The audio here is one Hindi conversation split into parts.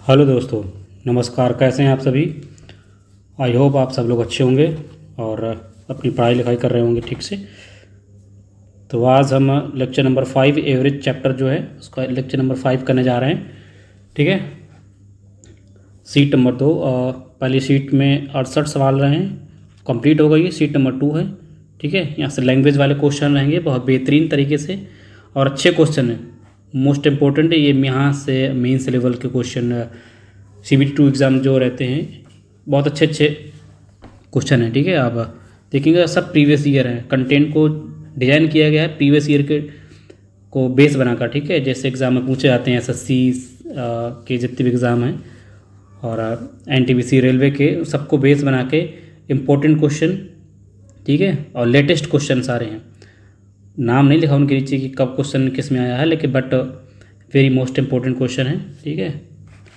हेलो दोस्तों, नमस्कार। कैसे हैं आप सभी? आई होप आप सब लोग अच्छे होंगे और अपनी पढ़ाई लिखाई कर रहे होंगे ठीक से। तो आज हम लेक्चर नंबर 5 एवरेज चैप्टर जो है उसका लेक्चर नंबर 5 करने जा रहे हैं। ठीक है, सीट नंबर 2। पहली सीट में 68 सवाल रहे हैं, कंप्लीट हो गई। सीट नंबर 2 है। ठीक है, यहाँ से लैंग्वेज वाले क्वेश्चन रहेंगे बहुत बेहतरीन तरीके से और अच्छे क्वेश्चन हैं। मोस्ट इम्पोर्टेंट ये यहाँ से मेंस लेवल के क्वेश्चन, CBT 2 एग्ज़ाम जो रहते हैं, बहुत अच्छे अच्छे क्वेश्चन हैं। ठीक है, आप देखेंगे सब प्रीवियस ईयर हैं। कंटेंट को डिज़ाइन किया गया है प्रीवियस ईयर के को बेस बनाकर। ठीक है, जैसे एग्ज़ाम में पूछे जाते हैं SSC के जितने भी एग्ज़ाम हैं और NTPC रेलवे के, सबको बेस बना के इम्पोर्टेंट क्वेश्चन, ठीक है, और लेटेस्ट क्वेश्चन सारे हैं। नाम नहीं लिखा उनके नीचे कि कब क्वेश्चन किस में आया है, लेकिन but very most important question है। ठीक है,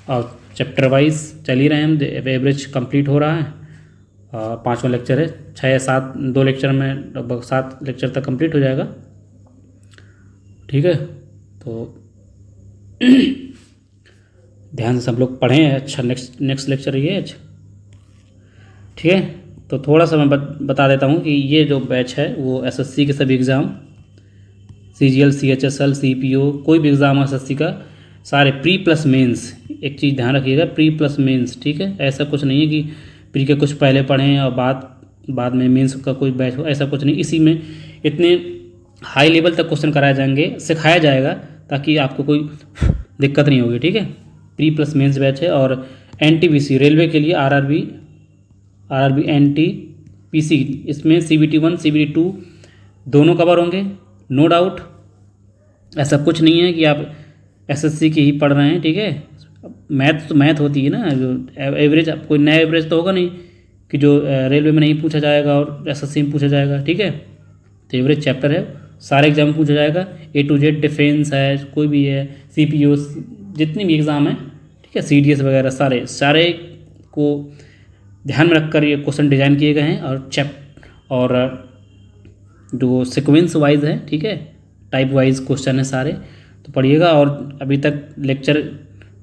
और चैप्टर वाइज चल ही रहे हैं हम। एवरेज कंप्लीट हो रहा है, 5वां लेक्चर है। 6 या 7 2 लेक्चर में लगभग 7 लेक्चर तक कंप्लीट हो जाएगा। ठीक है, तो ध्यान से सब लोग पढ़ें। अच्छा, नेक्स्ट लेक्चर ये अच्छा। ठीक है, तो थोड़ा सा मैं बता देता हूँ कि ये जो बैच है वो SSC के सभी एग्ज़ाम, CGL, CHSL, CPO, कोई भी एग्ज़ाम है SSC का, सारे प्री प्लस मेंस। एक चीज़ ध्यान रखिएगा, प्री प्लस मेंस। ठीक है, ऐसा कुछ नहीं है कि प्री के कुछ पहले पढ़ें और बाद में मेंस का कोई बैच हो, ऐसा कुछ नहीं। इसी में इतने हाई लेवल तक क्वेश्चन कराए जाएंगे, सिखाया जाएगा, ताकि आपको कोई दिक्कत नहीं होगी। ठीक है, प्री प्लस मेंस बैच है। और NTPC रेलवे के लिए RRB NTPC, इसमें CBT 1 CBT 2 दोनों कवर होंगे, नो डाउट। ऐसा कुछ नहीं है कि आप SSC की ही पढ़ रहे हैं। ठीक है, मैथ तो मैथ होती है ना, जो एवरेज, कोई नया एवरेज तो होगा नहीं कि जो रेलवे में नहीं पूछा जाएगा और SSC में पूछा जाएगा। ठीक है, तो एवरेज चैप्टर है, सारे एग्जाम में पूछा जाएगा। A to Z डिफेंस है, कोई भी है, CPO, जितनी भी एग्ज़ाम है, ठीक है, CDS वगैरह, सारे को ध्यान में रखकर ये क्वेश्चन डिज़ाइन किए गए हैं। और जो सीक्वेंस वाइज है, ठीक है, टाइप वाइज क्वेश्चन है सारे, तो पढ़िएगा। और अभी तक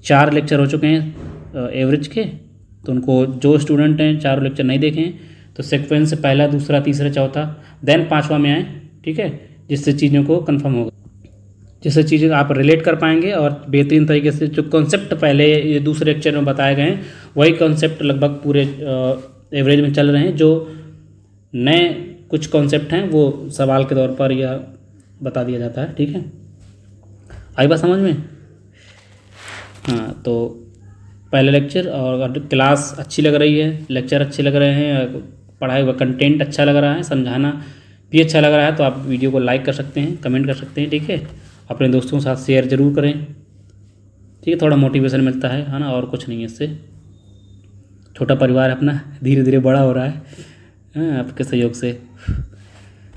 4 लेक्चर हो चुके हैं एवरेज के, तो उनको जो स्टूडेंट हैं 4 लेक्चर नहीं देखे हैं तो सीक्वेंस से पहला, दूसरा, तीसरा, चौथा, देन 5वां में आए। ठीक है, जिससे चीज़ों को कंफर्म होगा, जिससे चीज़ें आप रिलेट कर पाएंगे और बेहतरीन तरीके से जो कॉन्सेप्ट पहले ये दूसरे लेक्चर में बताए गए हैं वही कॉन्सेप्ट लगभग पूरे एवरेज में चल रहे हैं। जो नए कुछ कॉन्सेप्ट हैं वो सवाल के तौर पर या बता दिया जाता है। ठीक है, आई बात समझ में? हाँ, तो पहले लेक्चर, और अगर क्लास अच्छी लग रही है, लेक्चर अच्छे लग रहे हैं, पढ़ाई हुआ कंटेंट अच्छा लग रहा है, समझाना भी अच्छा लग रहा है, तो आप वीडियो को लाइक कर सकते हैं, कमेंट कर सकते हैं। ठीक है, अपने दोस्तों के साथ शेयर ज़रूर करें। ठीक है, थोड़ा मोटिवेशन मिलता है ना, और कुछ नहीं है इससे। छोटा परिवार अपना धीरे धीरे बड़ा हो रहा है आपके सहयोग से।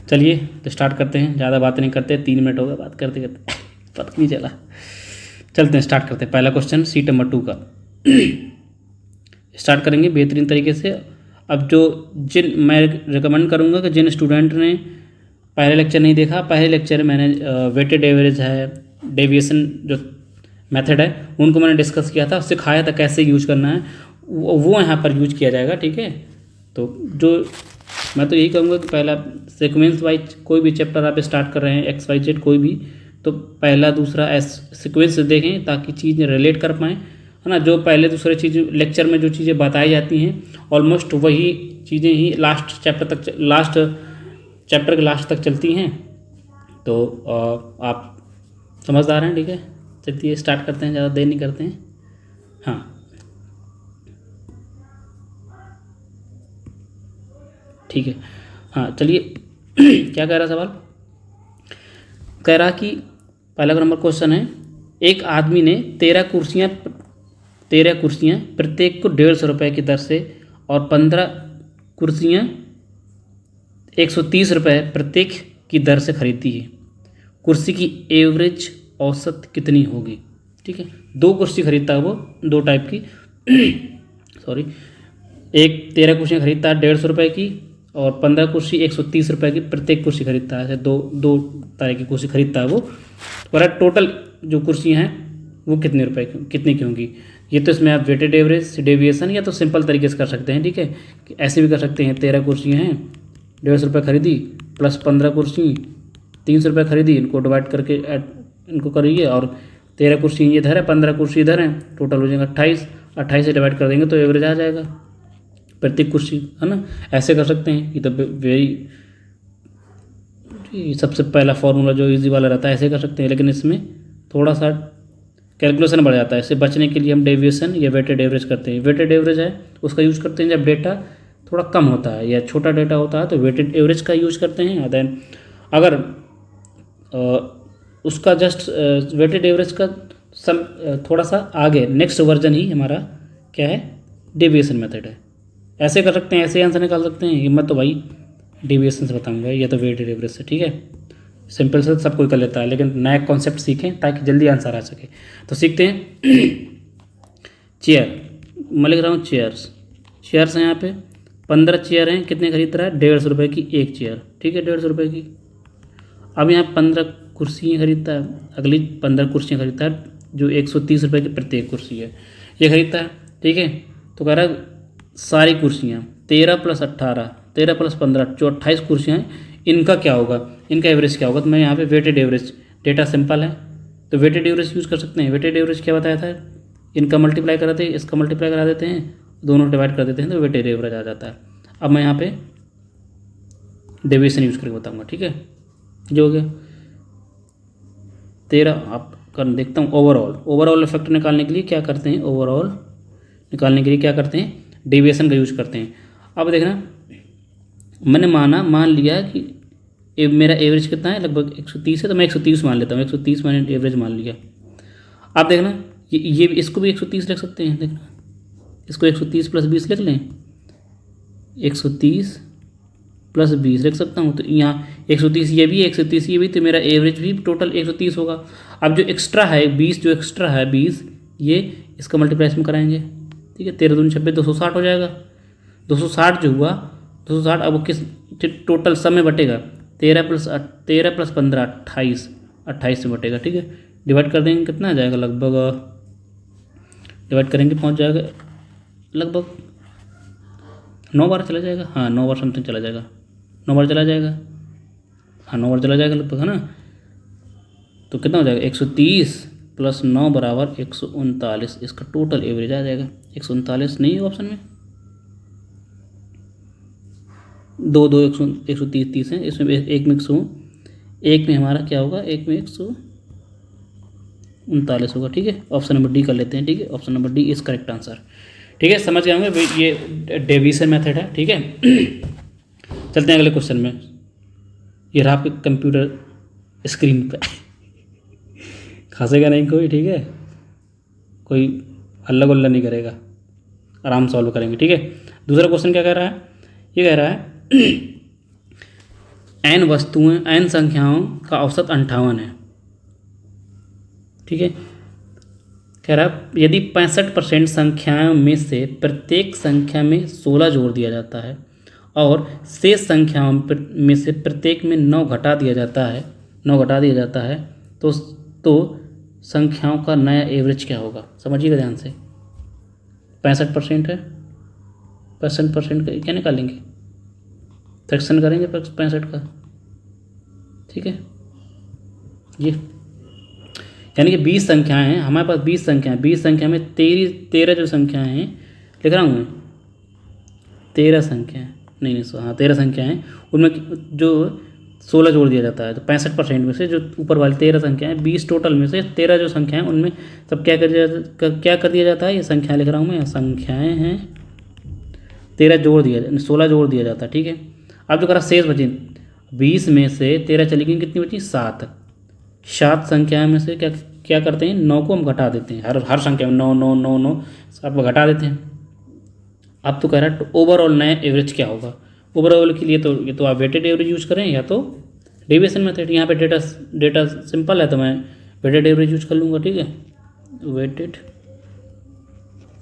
चलिए तो स्टार्ट करते हैं, ज़्यादा बात नहीं करते, 3 मिनट हो गए बात करते करते, पता नहीं चला। चलते हैं, स्टार्ट करते हैं। पहला क्वेश्चन सीट नंबर 2 का स्टार्ट करेंगे बेहतरीन तरीके से। अब मैं रिकमेंड करूँगा कि जिन स्टूडेंट ने पहले लेक्चर नहीं देखा, पहले लेक्चर में मैंने वेटेड एवरेज है, डेविएशन जो मेथड है, उनको मैंने डिस्कस किया था, सिखाया था कैसे यूज करना है, वो यहाँ पर यूज किया जाएगा। ठीक है, तो मैं तो यही कहूँगा कि पहला सीक्वेंस वाइज कोई भी चैप्टर आप स्टार्ट कर रहे हैं, XYZ कोई भी, तो पहला दूसरा सीक्वेंस देखें ताकि चीज़ें रिलेट कर पाएँ, है ना। जो पहले दूसरे चीज़ लेक्चर में जो चीज़ें बताई जाती हैं ऑलमोस्ट वही चीज़ें ही लास्ट चैप्टर के लास्ट तक चलती हैं। तो आप समझदार हैं। ठीक है, चलिए स्टार्ट करते हैं, ज़्यादा देर नहीं करते हैं। हाँ, ठीक है, हाँ चलिए। क्या कह रहा सवाल? कह रहा कि पहला नंबर क्वेश्चन है, एक आदमी ने 13 कुर्सियाँ प्रत्येक को 150 रुपये की दर से और 15 कुर्सियाँ 130 रुपये प्रत्येक की दर से खरीदी है। कुर्सी की एवरेज औसत कितनी होगी? ठीक है, 2 कुर्सी खरीदता है वो, 2 टाइप की सॉरी, एक 13 कुर्सियाँ खरीदता है 150 रुपये की, और 15 कुर्सी 130 रुपये की प्रत्येक कुर्सी खरीदता है। दो तरह की कुर्सी खरीदता है वो। और टोटल जो कुर्सियाँ हैं वो कितने की होंगी? ये तो इसमें आप वेटेड एवरेज डेविएशन या तो सिंपल तरीके से कर सकते हैं, ठीक है, कि ऐसे भी कर सकते हैं। 13 कुर्सियाँ हैं, 150 रुपये खरीदी, प्लस 15 कुर्सी 300 रुपये खरीदी, इनको डिवाइड करके इनको करिए, और 13 कुर्सी इधर है, 15 कुर्सी इधर है, टोटल हो जाएगा 28। 28 से डिवाइड कर देंगे तो एवरेज आ जाएगा प्रत्येक कुर्सी, है ना। ऐसे कर सकते हैं। ये तो वेरी सबसे पहला फॉर्मूला जो इजी वाला रहता है, ऐसे कर सकते हैं। लेकिन इसमें थोड़ा सा कैलकुलेशन बढ़ जाता है। इससे बचने के लिए हम डेविएशन या वेटेड एवरेज करते हैं। वेटेड एवरेज है उसका यूज़ करते हैं जब डेटा थोड़ा कम होता है या छोटा डेटा होता है, तो वेटेड एवरेज का यूज़ करते हैं। देन अगर उसका जस्ट वेटेड एवरेज का थोड़ा सा आगे नेक्स्ट वर्जन ही हमारा क्या है, डेविएशन मेथड है। ऐसे कर सकते हैं, ऐसे आंसर निकाल सकते हैं। हिम्मत तो भाई डेविएशन से बताऊंगा, या तो वेटेड एवरेज से, ठीक है। सिंपल से सब कोई कर लेता है, लेकिन नया कॉन्सेप्ट सीखें ताकि जल्दी आंसर आ सके। तो सीखते हैं। चेयर, मैं लिख रहा हूँ चेयर्स। चेयर्स हैं यहाँ पे 15 चेयर हैं। कितने खरीद रहा है? 150 रुपये की एक चेयर, ठीक है, 150 रुपये की। अब यहाँ 15 कुर्सियाँ खरीदता है, अगली 15 कुर्सियाँ खरीदता है जो 130 रुपये की प्रत्येक कुर्सी है, ये खरीदता है, ठीक है। तो कह रहा है सारी कुर्सियाँ 13 + 18, 13 + 15 जो 28 कुर्सियाँ हैं, इनका क्या होगा, इनका एवरेज क्या होगा। तो मैं यहाँ पे वेटेड एवरेज, डेटा सिंपल है तो वेटेड एवरेज यूज़ कर सकते हैं। वेटेड एवरेज क्या बताया था, इनका मल्टीप्लाई कराते हैं, इसका मल्टीप्लाई करा देते हैं, दोनों डिवाइड कर देते हैं, तो वेटेड एवरेज आ जाता है। अब मैं यहाँ पे डेविएशन यूज़ करके बताऊँगा, ठीक है। जो हो गया 13, आप कर देखता हूँ ओवरऑल इफेक्ट निकालने के लिए क्या करते हैं, ओवरऑल निकालने के लिए क्या करते हैं, डेविएशन का यूज़ करते हैं। अब देखना, मैंने मान लिया कि मेरा एवरेज कितना है, लगभग 130 है, तो मैं 130 मान लेता हूँ। 130 मैंने एवरेज मान लिया। अब देखना ये इसको भी 130 लिख सकते हैं। देखना इसको 130 + 20 लिख लें, 130 + 20 लिख सकता हूँ। तो यहाँ 130 ये भी, 130 ये भी, तो मेरा एवरेज भी टोटल 130 होगा। अब जो एक्स्ट्रा है 20, जो एक्स्ट्रा है 20, ये इसका मल्टीप्लाई कराएंगे, ठीक है। 13 दूनी 26, 260 हो जाएगा। 260 जो हुआ, 260 अब किस टोटल सब में बटेगा, 13 + 15 28 से बटेगा, ठीक है। डिवाइड कर देंगे, कितना आ जाएगा, लगभग डिवाइड करेंगे पहुंच जाएगा लगभग 9 बार चला जाएगा। हाँ 9 बार समथिंग चला जाएगा, 9 बार चला जाएगा, हाँ 9 बार चला जाएगा लगभग, है ना। तो कितना हो जाएगा, 130 + 9 = 139। इसका टोटल एवरेज आ जाएगा 139। नहीं है ऑप्शन में, 2 2 130 30 है, इसमें एक में 100, एक में हमारा क्या होगा, एक में 139 होगा, ठीक है। ऑप्शन नंबर डी कर लेते हैं, ठीक है। Option number D is correct answer, ठीक है। समझ गए होंगे, ये डेविएशन मेथड है, ठीक है। चलते हैं अगले क्वेश्चन में। ये रहा आपके कंप्यूटर स्क्रीन पे। खांसेगा नहीं कोई, ठीक है, कोई हल्ला गुल्ला नहीं करेगा, आराम सॉल्व करेंगे, ठीक है। दूसरा क्वेश्चन क्या कह रहा है, ये कह रहा है n वस्तुएं, n संख्याओं का औसत 58 है, ठीक है। कह रहा है यदि 65% संख्याओं में से प्रत्येक संख्या में 16 जोड़ दिया जाता है और शेष संख्याओं में से प्रत्येक में 9 घटा दिया जाता है, तो संख्याओं का नया एवरेज क्या होगा। समझिएगा ध्यान से। 65% है, 65% का क्या निकालेंगे, फ्रैक्शन करेंगे 65 का, ठीक है। ये यानी कि 20 संख्याएं हैं हमारे पास, 20 संख्याएं, 20 संख्या में 13 जो संख्याएं हैं लिख रहा हूँ मैं, 13 संख्याएं, नहीं 13 संख्याएं हैं, उनमें जो 16 जोड़ दिया जाता है। तो 65% में से जो ऊपर वाली 13 संख्याएं, 20 टोटल में से 13 जो संख्याएं, उनमें सब क्या कर दिया जाता है, ये संख्या लिख रहा हूँ मैं, संख्याएँ हैं, 13 जोड़ दिया, 16 जोड़ दिया जाता है, ठीक है। अब जो करा शेष बची, 20 में से 13 चली गई, कितनी बची, 7 संख्या में से क्या करते हैं, 9 को हम घटा देते हैं, हर संख्या में 9 9 9 9 सब घटा देते हैं। अब तो कह रहा है तो ओवरऑल नया एवरेज क्या होगा। ओवरऑल के लिए तो ये तो आप वेटेड एवरेज यूज़ करें या तो डेविएशन मेथड। यहाँ पे डेटा सिंपल है तो मैं वेटेड एवरेज यूज कर लूँगा, ठीक है। वेटेड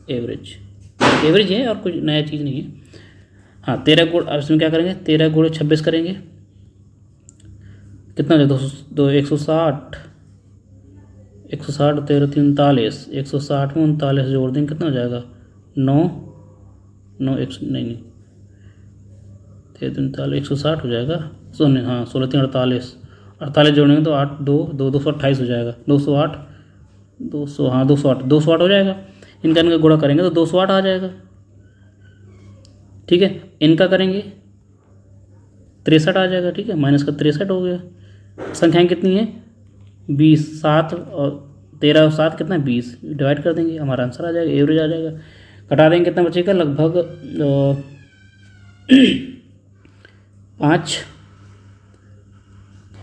एवरेज है और कुछ नया चीज़ नहीं है। हाँ 13 गुण, अब इसमें क्या करेंगे, 13 गुणे 26 करेंगे, कितना हो जाएगा, 160, 160 13 39, 160 में 39 जोड़ देंगे कितना हो जाएगा? 9 9 1 नहीं नहीं 43 160 हो जाएगा। नहीं हाँ 16 3 48, 48 जोड़ेंगे तो 8 2 2 228 हो जाएगा। 208 200 हाँ 208 हो जाएगा। इनका गुणा करेंगे तो 208 आ जाएगा। ठीक है, इनका करेंगे 63 आ जाएगा। ठीक है, माइनस का 63 हो गया। संख्याएं कितनी है? 20, 7 और 13 और 7 कितना है? 20। डिवाइड कर देंगे, हमारा आंसर आ जाएगा, एवरेज आ जाएगा। कटा देंगे कितना बचेगा? लगभग 5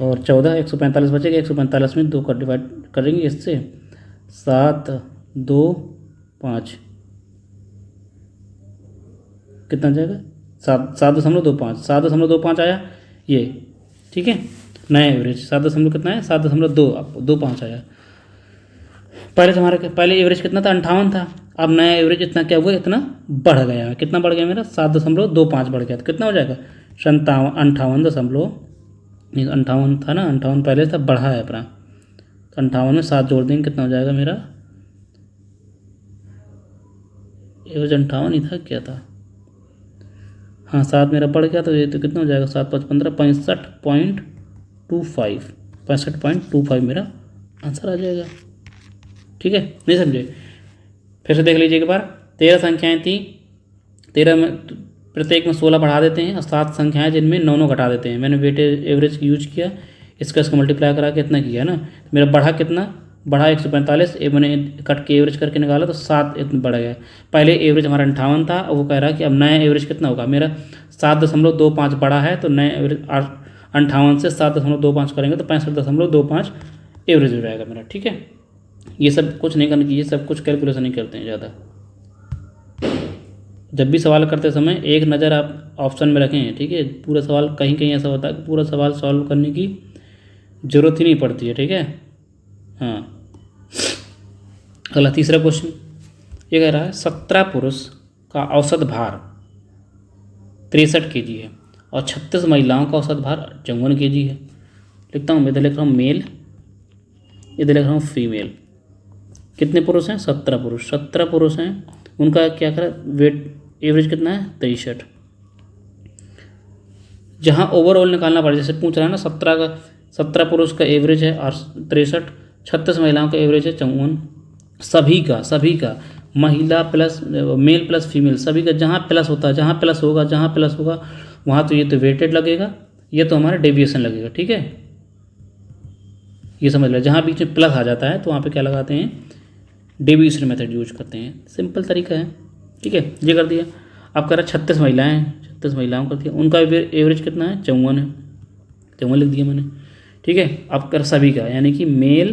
और 14 145 बचेगा। 145 में 2 का डिवाइड करेंगे इससे, 7 2 5 कितना जाएगा? 7.25 आया ये। ठीक है, नया एवरेज 7 कितना है? 7.25 आया। पहले एवरेज कितना था? 58 था। अब नया एवरेज इतना क्या हुआ? इतना बढ़ गया। कितना बढ़ गया मेरा? 7.25 बढ़ गया। तो कितना हो जाएगा? 58 था ना, 58 पहले था, बढ़ा है अपना। तो 58 में 7 जोड़ देंगे, कितना हो जाएगा मेरा? एवरेज 58 ही था, क्या था? हाँ 7 मेरा बढ़ गया, तो ये तो कितना हो जाएगा? 7 5 15 65.25 मेरा आंसर आ जाएगा। ठीक है, नहीं समझे? फिर से देख लीजिए एक बार। 13 संख्याएं थी, 13 में प्रत्येक में 16 बढ़ा देते हैं और 7 संख्याएं जिनमें 9 9 घटा देते हैं। मैंने वेटेज एवरेज यूज किया, इसका मल्टीप्लाई करा के इतना किया ना, तो मेरा बढ़ा कितना? बढ़ा 145। मैंने कट के एवरेज करके निकाला तो 7 इतना बढ़ गया। पहले एवरेज हमारा 58 था और वो कह रहा है कि अब नया एवरेज कितना होगा? मेरा 7.25 बढ़ा है, तो नया एवरेज 58 से 7.25 करेंगे तो 65.25 एवरेज हो जाएगा मेरा। ठीक है, ये सब कुछ नहीं करना चाहिए, सब कुछ कैलकुलेशन नहीं करते हैं ज़्यादा। जब भी सवाल करते समय एक नज़र आप ऑप्शन में रखें। ठीक है, पूरा सवाल कहीं कहीं ऐसा होता है कि पूरा सवाल सॉल्व करने की ज़रूरत ही नहीं पड़ती है। ठीक है, हाँ। अगला तीसरा क्वेश्चन ये कह रहा है 17 पुरुष का औसत भार 63 kg है और 36 महिलाओं का औसत भार 54 kg है। लिखता हूँ, मैं इधर लिख रहा हूँ मेल, इधर लिख रहा हूँ फीमेल। कितने पुरुष हैं? 17 पुरुष। 17 पुरुष हैं, उनका क्या करें? वेट एवरेज कितना है? 63। जहाँ ओवरऑल निकालना पड़े, जैसे पूछ रहा है ना 17 पुरुष का एवरेज है और 63, 36 महिलाओं का एवरेज है 54। सभी का महिला प्लस मेल प्लस फीमेल, सभी का जहाँ प्लस होता है, जहाँ प्लस होगा वहाँ तो ये तो वेटेड लगेगा, ये तो हमारा डेविएशन लगेगा। ठीक है, ये समझ लो। जहाँ बीच में प्लस आ जाता है तो वहाँ पे क्या लगाते हैं? डेविएशन मेथड यूज करते हैं। सिंपल तरीका है। ठीक है, ये कर दिया। अब कह रहा 36 महिलाओं कर दिया, उनका एवरेज कितना है? 54 है, 54 लिख दिया मैंने। ठीक है, अब कर सभी का, यानी कि मेल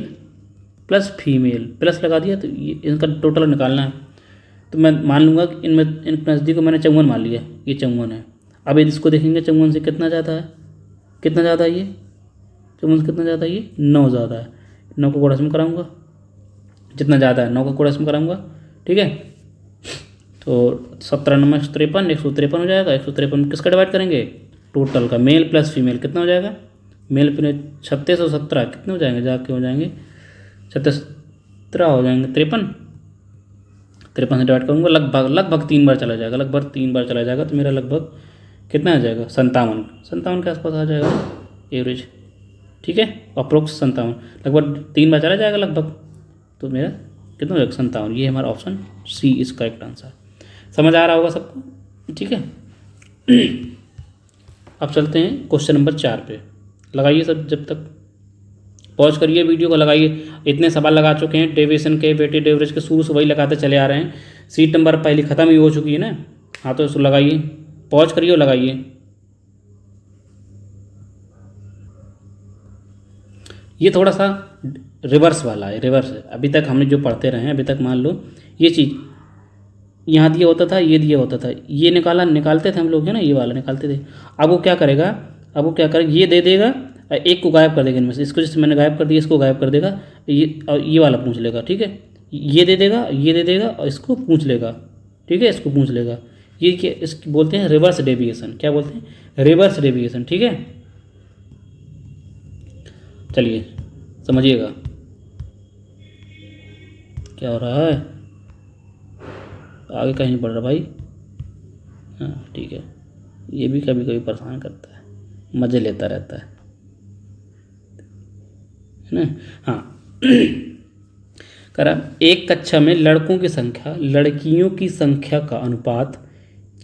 प्लस फीमेल प्लस लगा दिया, तो ये इनका टोटल निकालना है। तो मैं मान लूँगा कि इन नज़दीक को मैंने 54 मान लिया, ये 54 है। अब इसको देखेंगे 54 से कितना ज़्यादा है? कितना ज़्यादा है ये? 54 से कितना ज़्यादा है ये? 9 ज़्यादा है। 9 को गुणा इसमें कराऊँगा, जितना ज़्यादा है 9 का गुणा इसमें कराऊँगा। ठीक है, तो 17 9 153, 153 हो जाएगा। 153 किसका डिवाइड करेंगे? टोटल का, मेल प्लस फीमेल कितना हो जाएगा? मेल प्लस 36 और 17 कितने हो जाएंगे? जाके हो जाएंगे 36 17 हो जाएंगे 53 से डिवाइड करूँगा, लगभग 3 बार चला जाएगा। तो मेरा लगभग कितना आ जाएगा? 57 के आसपास आ जाएगा एवरेज। ठीक है, अप्रोक्स 57, लगभग 3 बार चला जाएगा लगभग। तो मेरा कितना हो जाएगा? 57। ये हमारा option C is correct answer. समझ आ रहा होगा सबको? ठीक है, अब चलते हैं क्वेश्चन नंबर 4 पे। लगाइए सब, जब तक पॉज करिए वीडियो को, लगाइए। इतने सवाल लगा चुके हैं डेविएशन के, वेटेड एवरेज के, शुरू से वही लगाते चले आ रहे हैं। सीट नंबर पहली ख़त्म ही हो चुकी है ना। हाँ, तो इसको लगाइए, पॉज करिए और लगाइए। ये थोड़ा सा रिवर्स वाला है, रिवर्स है। अभी तक हमने जो पढ़ते रहे हैं, अभी तक मान लो ये चीज़ यहाँ दिया होता था, ये दिया होता था, ये निकालते थे हम लोग, है ना, ये वाला निकालते थे। अब वो क्या करेगा? ये दे देगा, एक को गायब कर देगा इनमें से। इसको जैसे मैंने गायब कर दिया, इसको गायब कर देगा, ये वाला पूछ लेगा। ठीक है, ये दे देगा और इसको पूछ लेगा। ठीक है, इसको पूछ लेगा। ये क्या इसको बोलते हैं? Reverse deviation. क्या बोलते हैं? Reverse deviation. ठीक है, चलिए समझिएगा। क्या हो रहा है? आगे कहीं नहीं बढ़ रहा भाई। हाँ ठीक है, ये भी कभी कभी परेशान करता है, मज़े लेता रहता है ना। हाँ करा, एक कक्षा में लड़कों की संख्या लड़कियों की संख्या का अनुपात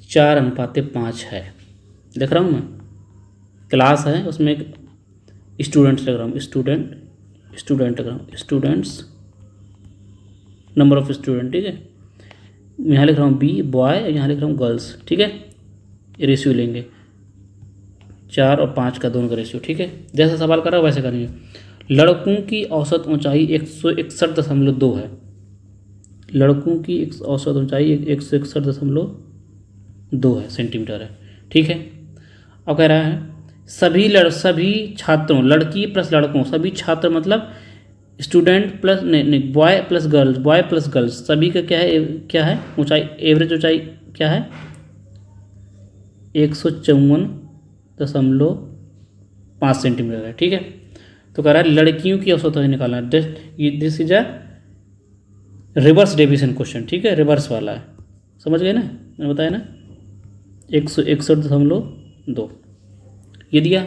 4:5 है। देख रहा हूँ मैं, क्लास है उसमें एक स्टूडेंट्स लग रहा हूँ, स्टूडेंट लग रहा हूँ, स्टूडेंट्स, नंबर ऑफ स्टूडेंट, ठीक है। यहाँ लिख रहा हूँ बी बॉय, यहाँ लिख रहा हूँ गर्ल्स, ठीक है। रेशियो लेंगे 4 और 5 का, दोनों का रेशियो, ठीक है। जैसा सवाल करा वैसे करेंगे। लड़कों की औसत ऊंचाई 161.2 है। लड़कों की औसत ऊंचाई 161.2 है, सेंटीमीटर है, ठीक है। अब कह रहा है सभी छात्रों, लड़की प्लस लड़कों, सभी छात्र मतलब स्टूडेंट प्लस नहीं बॉय प्लस गर्ल्स, सभी का क्या है ऊंचाई, एवरेज ऊंचाई क्या है 154.5 सेंटीमीटर है, ठीक है। तो कह रहा है लड़कियों की औसत निकालना है। This is a reverse deviation question, ठीक है, रिवर्स वाला है, समझ गए ना, मैंने बताया ना 161.2 ये दिया।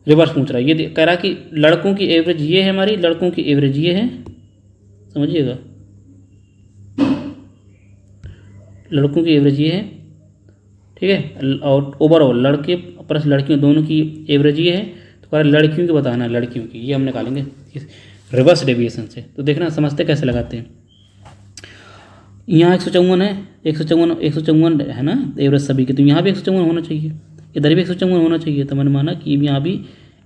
रिवर्स पूछ रहा है, ये कह रहा है कि लड़कों की एवरेज ये है, हमारी लड़कों की एवरेज ये है, समझिएगा, लड़कों की एवरेज ये है, ठीक है। और ओवरऑल लड़के प्लस लड़कियों दोनों की एवरेज ये है। तो कह रहा है लड़कियों की बताना है, लड़कियों की, ये हम निकालेंगे रिवर्स डेविएशन से। तो देखना समझते कैसे लगाते हैं। यहाँ 154 है, 154 है ना एवरेज सभी की, तो यहाँ भी 154 होना चाहिए, इधर भी 154 होना चाहिए। तो मैंने माना कि यहाँ भी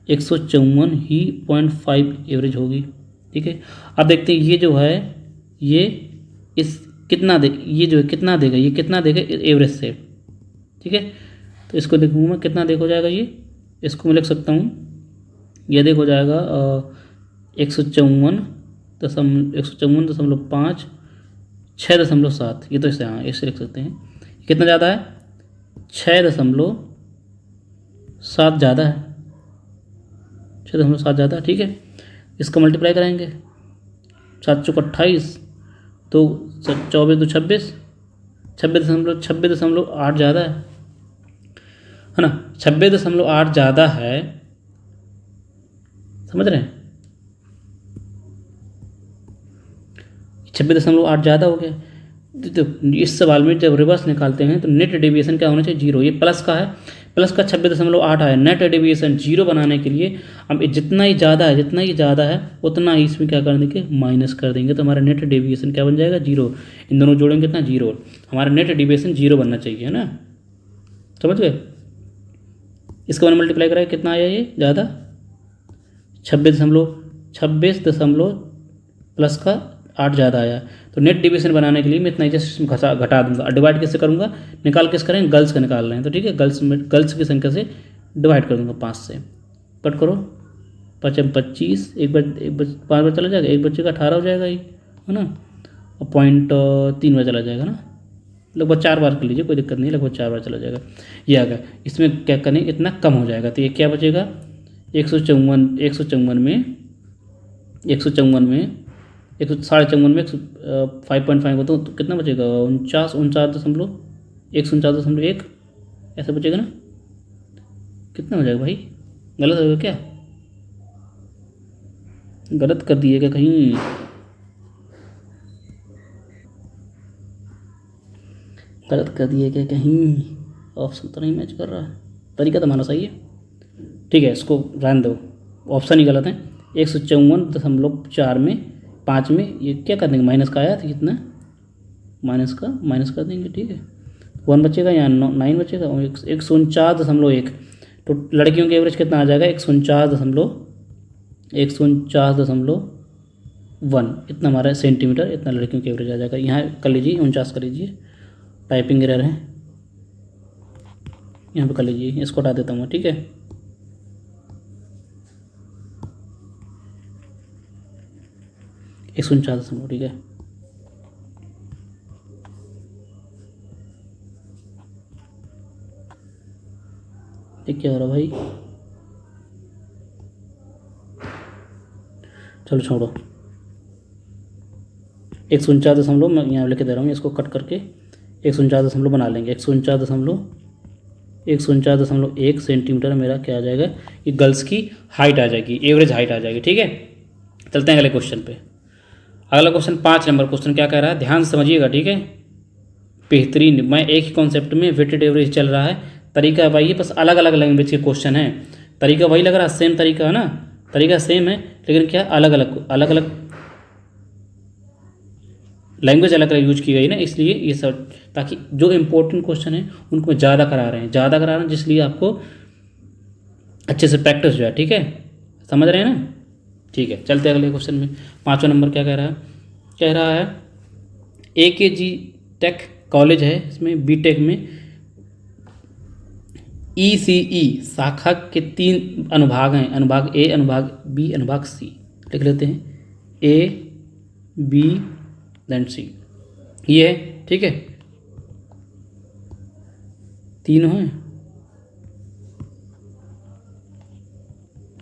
154 ही 0.5 एवरेज होगी, ठीक है। अब देखते हैं ये जो है ये इस कितना दे, ये जो है कितना देगा, ये कितना देगा एवरेज से, ठीक है। तो इसको देखूँ मैं कितना देख हो जाएगा, ये इसको मैं लिख सकता हूँ, ये देख हो जाएगा 154.5 6.7, ये तो इससे, हाँ इससे लिख सकते हैं। कितना ज़्यादा है 6.7 ज़्यादा है, 6.7 ज़्यादा है, ठीक है। इसका मल्टीप्लाई कराएंगे 7 चौक 28, तो 24 तो 26, 26.8 ज़्यादा है ना, 26.8 ज़्यादा है, समझ रहे हैं, 26.8 ज़्यादा हो गया। तो इस सवाल में जब रिवर्स निकालते हैं तो नेट डेविएशन क्या होना चाहिए, जीरो। ये प्लस का है, प्लस का 26.8 आया, नेट डेविएशन जीरो बनाने के लिए हम जितना ही ज़्यादा है उतना ही इसमें क्या कर देंगे, माइनस कर देंगे। तो हमारा नेट डेविएशन क्या बन जाएगा, जीरो। इन दोनों जोड़ेंगे कितना, जीरो। हमारा नेट डेविएशन जीरो बनना चाहिए, है ना, समझ गए। इसका मैंने मल्टीप्लाई कराया, कितना आया ये ज़्यादा, 26 दशमलव प्लस का 8 ज़्यादा आया। तो नेट डिवीजन बनाने के लिए मैं इतना जस्ट घटा दूंगा। डिवाइड किससे करूँगा, निकाल किस करेंगे, गर्ल्स का निकाल रहे हैं, तो ठीक है, गर्ल्स की संख्या से डिवाइड कर दूंगा 5 से। कट करो, 5 25, एक बार 5 बार चला जाएगा, एक बच्चे का 18 हो जाएगा ये, है ना, और 0.3 बार चला जाएगा ना, लगभग 4 बार कर लीजिए, कोई दिक्कत नहीं, लगभग 4 बार चला जाएगा। ये आ गया, इसमें क्या करें, इतना कम हो जाएगा। तो ये क्या बचेगा, 154 में 154 में 5.5 होता तो कितना बचेगा, 149.1 ऐसा बचेगा ना, कितना हो जाएगा भाई, गलत होगा क्या, गलत कर दिएगा कहीं, गलत कर दिएगा कहीं, ऑप्शन तो नहीं मैच कर रहा, तरीका तो हमारा सही है, ठीक है, इसको रहने दो, ऑप्शन ही गलत है। 154.4 में 5 में ये क्या कर देंगे, माइनस का आया था कितना, माइनस कर देंगे, ठीक है, 1 बचेगा, यहाँ 9 बचेगा, और 149.1। तो लड़कियों की एवरेज कितना आ जाएगा, 149.1, इतना हमारा सेंटीमीटर, इतना लड़कियों की एवरेज आ जाएगा। यहाँ कर लीजिए 49 कर लीजिए, टाइपिंग एरर है, यहाँ पे कर लीजिए, इसको हटा देता हूँ, ठीक है। 149, ठीक है। ये क्या हो रहा भाई, चलो छोड़ो, 149 मैं यहाँ लिख दे रहा हूँ, इसको कट करके 149 बना लेंगे। 149.1 सेंटीमीटर मेरा क्या आ जाएगा, ये गर्ल्स की हाइट आ जाएगी, एवरेज हाइट आ जाएगी। ठीक है, चलते हैं अगले क्वेश्चन पे। अगला क्वेश्चन 5 नंबर क्वेश्चन क्या कह रहा है, ध्यान से समझिएगा। ठीक है, बेहतरीन, मैं एक ही कॉन्सेप्ट में वेटेड एवरेज चल रहा है, तरीका वही है, बस अलग अलग लैंग्वेज के क्वेश्चन है। तरीका वही लग रहा है, सेम तरीका है ना, तरीका सेम है, लेकिन क्या अलग अलग लैंग्वेज अलग अलग यूज की गई ना, इसलिए ये सब, ताकि जो इंपॉर्टेंट क्वेश्चन है उनको ज़्यादा करा रहे हैं, जिसलिए आपको अच्छे से प्रैक्टिस हो जाए। ठीक है, समझ रहे हैं ना। ठीक है, चलते हैं अगले क्वेश्चन में। 5वां नंबर क्या कह रहा है, कह रहा है AKG टेक कॉलेज है, इसमें बीटेक में ECE शाखा के 3 अनुभाग हैं, अनुभाग A, अनुभाग B, अनुभाग C। लिख लेते हैं A, B देन C, ये है। ठीक है, तीनों हैं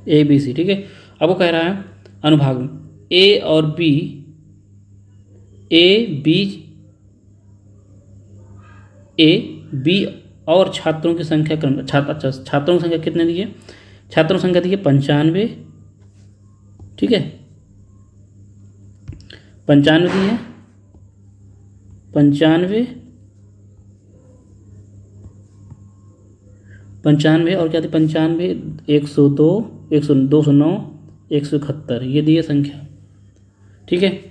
A, B, C। ठीक है, अब वो कह रहा है अनुभाग में A और B, A, B, A, B और छात्रों की संख्या क्रम, छात्रों की संख्या कितने दी है, छात्रों की संख्या दी है 95। ठीक है, 95 दी है, 95 और क्या थी, 95, 102, 209, 171, ये दी है संख्या। ठीक है,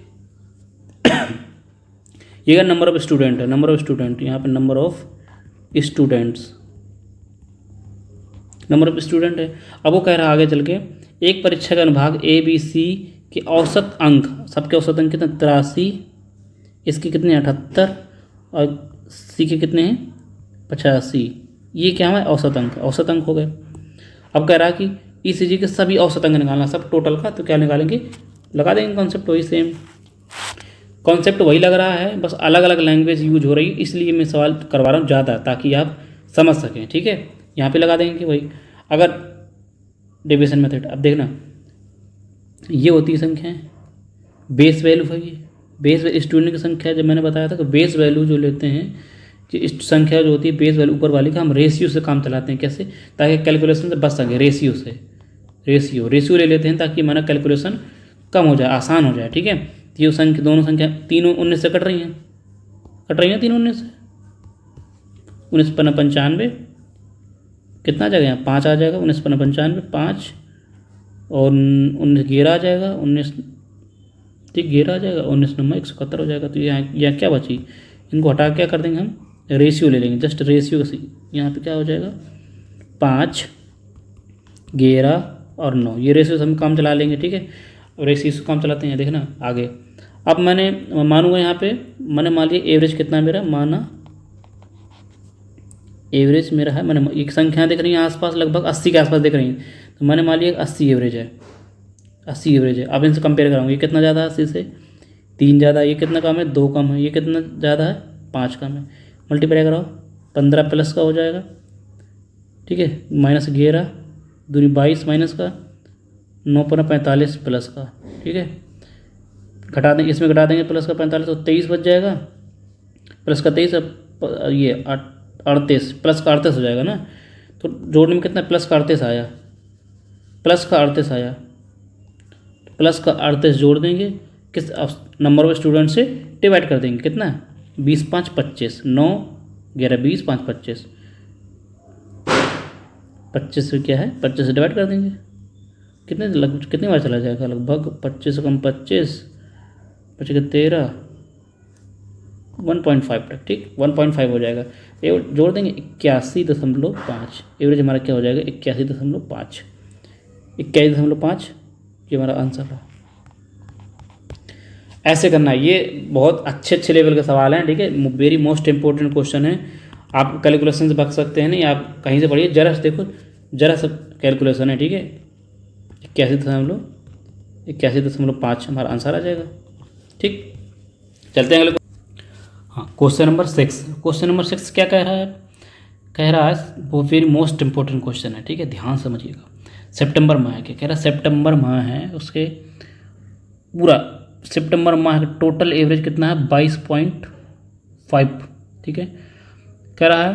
ये नंबर ऑफ स्टूडेंट है, नंबर ऑफ स्टूडेंट, यहाँ पे number of students, number of student है। अब वो कह रहा है आगे चल के, एक परीक्षा का अनुभाग ABC के औसत अंक, सबके औसत अंक कितने, 83, इसके कितने 78 और C के कितने हैं 85। ये क्या है, औसत अंक हो गए। अब कह रहा है कि ECG के सभी औसत अंक निकालना, सब टोटल का, तो क्या निकालेंगे, लगा देंगे कॉन्सेप्ट वही सेम, कॉन्सेप्ट वही लग रहा है, बस अलग अलग लैंग्वेज यूज हो रही है, इसलिए मैं सवाल करवा रहा हूँ ज़्यादा, ताकि आप समझ सकें। ठीक है, यहाँ पे लगा देंगे वही। अगर डिविजन मेथड, अब देखना, ये होती है संख्याएँ, बेस वैल्यू है, ये बेस स्टूडेंट की संख्या, जब मैंने बताया था कि बेस वैल्यू जो लेते हैं, कि इस संख्या जो होती है बेस वैल्यू ऊपर वाली का, हम रेशियो से काम चलाते हैं। कैसे, ताकि कैलकुलेशन से बच सके, रेशियो से, रेशियो ले लेते हैं, ताकि हमारा कैलकुलेशन कम हो जाए, आसान हो जाए। ठीक है, ये संख्या, दोनों संख्या तीनों 19 से कट रही हैं तीनों 19 से, 19 पन्ना 95, कितना आ जाएगा यहाँ 5 आ जाएगा, 19 पन्ना 95, 5 और 19 11 आ जाएगा, 19 ठीक 11 आ जाएगा, 19 नंबर 171 हो जाएगा। तो यहाँ क्या बची, इनको हटा क्या कर देंगे हम, रेशियो ले लेंगे, जस्ट रेशियो से। यहाँ पे क्या हो जाएगा 5, 11 और 9, ये रेशियो से हम काम चला लेंगे। ठीक है, रेशियो से काम चलाते हैं, देखना आगे। अब मैंने मानूंगा यहाँ पे, मैंने मान लिया एवरेज कितना मेरा, माना एवरेज मेरा है, मैंने एक संख्या दिख रही है आसपास, लगभग 80 के आसपास दिख रही है, तो मैंने मान लिया 80 एवरेज है, 80 एवरेज है। अब इनसे कंपेयर कराऊंगा, ये कितना ज़्यादा है 80 से, 3 ज़्यादा, ये कितना कम है 2 कम है, ये कितना ज़्यादा है 5 कम है। मल्टीप्लाई कराओ, 15 प्लस का हो जाएगा। ठीक है, -11 दूनी 22 माइनस का, 9 पर 45 प्लस का। ठीक है, घटा देंगे, इसमें घटा देंगे प्लस का 45 तो 23 बच जाएगा, प्लस का 23, ये 38, प्लस का 38 हो जाएगा ना। तो जोड़ने में कितना, प्लस का 38 आया, प्लस का 38 जोड़ देंगे, किस नंबर ऑफ स्टूडेंट से डिवाइड कर देंगे, कितना 20 5 25, 9 11 20 5 25, 25 से क्या है 25 से डिवाइड कर देंगे, कितनी बार चला जाएगा, लगभग 25 से कम 25 के 13, 1.5 तक। ठीक, 1.5 हो जाएगा, जोड़ देंगे 81.5, एवरेज हमारा क्या हो जाएगा 81.5, 81.5, ये हमारा आंसर है। ऐसे करना है, ये बहुत अच्छे लेवल के सवाल हैं। ठीक है, वेरी मोस्ट इंपॉर्टेंट क्वेश्चन है, आप कैलकुलेशन से बच सकते हैं नहीं, आप कहीं से पढ़िए, जरा से देखो, जरा सा कैलकुलेशन है। ठीक है, 81.5 हमारा आंसर आ जाएगा। ठीक, चलते हैं अगले। हाँ, क्वेश्चन नंबर 6 क्या कह रहा है, कह रहा है वो वेरी मोस्ट इंपॉर्टेंट क्वेश्चन है। ठीक है, ध्यान समझिएगा। सितंबर माह के कह रहा है, सितंबर माह है, उसके पूरा सितंबर माह का टोटल एवरेज कितना है 22.5, ठीक है। कह रहा है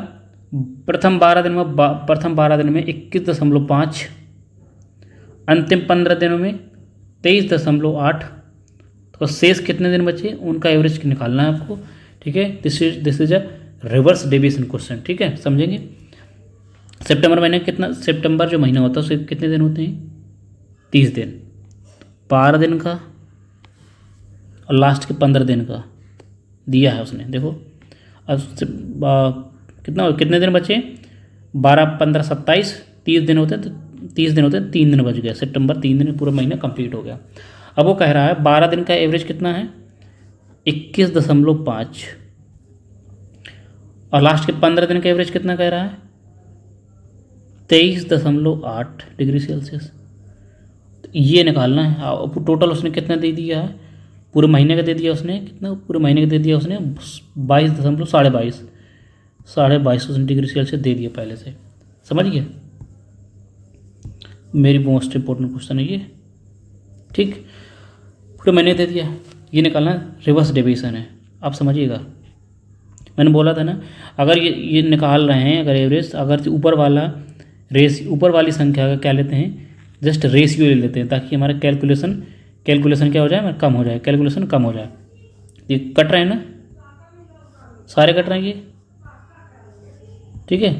प्रथम 12 दिन में 21.5, अंतिम 15 दिनों में 23.8, तो शेष कितने दिन बचे उनका एवरेज निकालना है आपको, ठीक है। This is a reverse deviation question, ठीक है, समझेंगे। सितंबर महीने कितना, सितंबर जो महीना होता है उसके कितने दिन होते हैं 30 दिन, 12 दिन का और लास्ट के 15 दिन का दिया है उसने, देखो। अब कितने दिन बचे 12, 15, 27, 30 दिन होते हैं, तो 30 दिन होते हैं, 3 दिन बच गया, सितंबर 3 दिन पूरा महीना कंप्लीट हो गया। अब वो कह रहा है 12 दिन का एवरेज कितना है 21.5 और लास्ट के 15 दिन का एवरेज कितना कह रहा है 23.8 डिग्री सेल्सियस। तो ये निकालना है। टोटल उसने कितना दे दिया है, पूरे महीने का दे दिया उसने, कितना पूरे महीने का दे दिया उसने 22.22 उसने डिग्री सेल्सियस दे दिया पहले से, समझ गए। मेरी मोस्ट इंपॉर्टेंट क्वेश्चन है ये, ठीक। पूरे महीने दे दिया, ये निकालना रिवर्स डेविएशन है, आप समझिएगा। मैंने बोला था ना, अगर ये निकाल रहे हैं, अगर एवरेज, अगर ऊपर वाली संख्या का क्या लेते हैं, जस्ट रेशियो ले लेते हैं, ताकि हमारा कैलकुलेशन क्या हो जाए, कम हो जाए, कैलकुलेशन कम हो जाए। ये कट रहे हैं ना, सारे कट रहे हैं ये, ठीक है।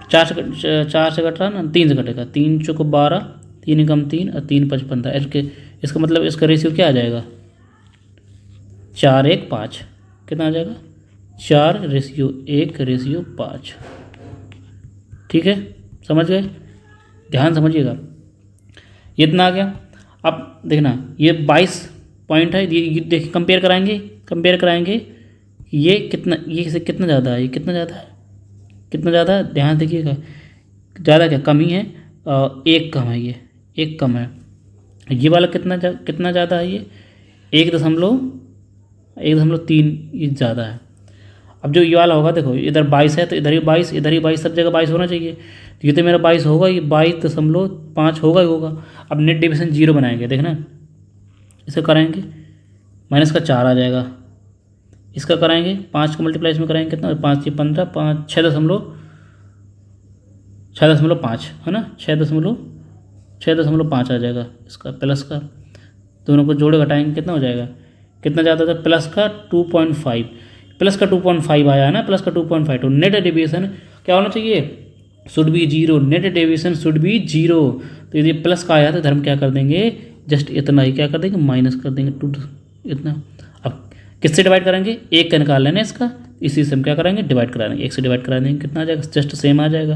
4 से कट रहा है ना, 3 से कटेगा, 3 चौको 12, 3 कम 3 और 3 5 15, इसका मतलब इसका रेशियो क्या आ जाएगा 4 1 5, कितना आ जाएगा 4:1:5, ठीक है, समझ गए। ध्यान समझिएगा, ये इतना आ गया। अब देखना ये 22 पॉइंट है, ये देखिए कंपेयर कराएंगे ये कितना, ये से कितना ज़्यादा है, ये कितना ज़्यादा है, ध्यान देखिएगा। ज़्यादा क्या, कम ही है, एक कम है, ये एक कम है। ये वाला कितना ज़्यादा है, ये 1.3 ये ज़्यादा है। अब जो ये वाला होगा, देखो इधर 22 है तो इधर ही 22, सब जगह 22 होना चाहिए, तो ये तो मेरा 22 होगा, ये 22.5 होगा ही होगा। अब नेट डेविएशन 0 बनाएंगे, देखना इसे कराएंगे, माइनस का 4 आ जाएगा, इसका कराएंगे 5 का मल्टीप्लाई इसमें कराएंगे, कितना 5 ये 15, 5 6.5 है ना, 6.5 आ जाएगा इसका, प्लस का दोनों को जोड़े घटाएंगे कितना हो जाएगा, कितना ज़्यादा था, प्लस का 2.5 आया है ना, प्लस का 2.5। तो नेट डेविएशन क्या होना चाहिए, should be 0, net deviation should be 0। तो यदि प्लस का आया तो धर्म क्या कर देंगे, जस्ट इतना ही क्या कर देंगे, माइनस कर देंगे 2 इतना। अब किससे डिवाइड करेंगे, 1 का निकाल लेना इसका, इसी से हम क्या करेंगे डिवाइड करा देंगे, 1 से डिवाइड करा देंगे, कितना आ जाएगा, जस्ट सेम आ जाएगा,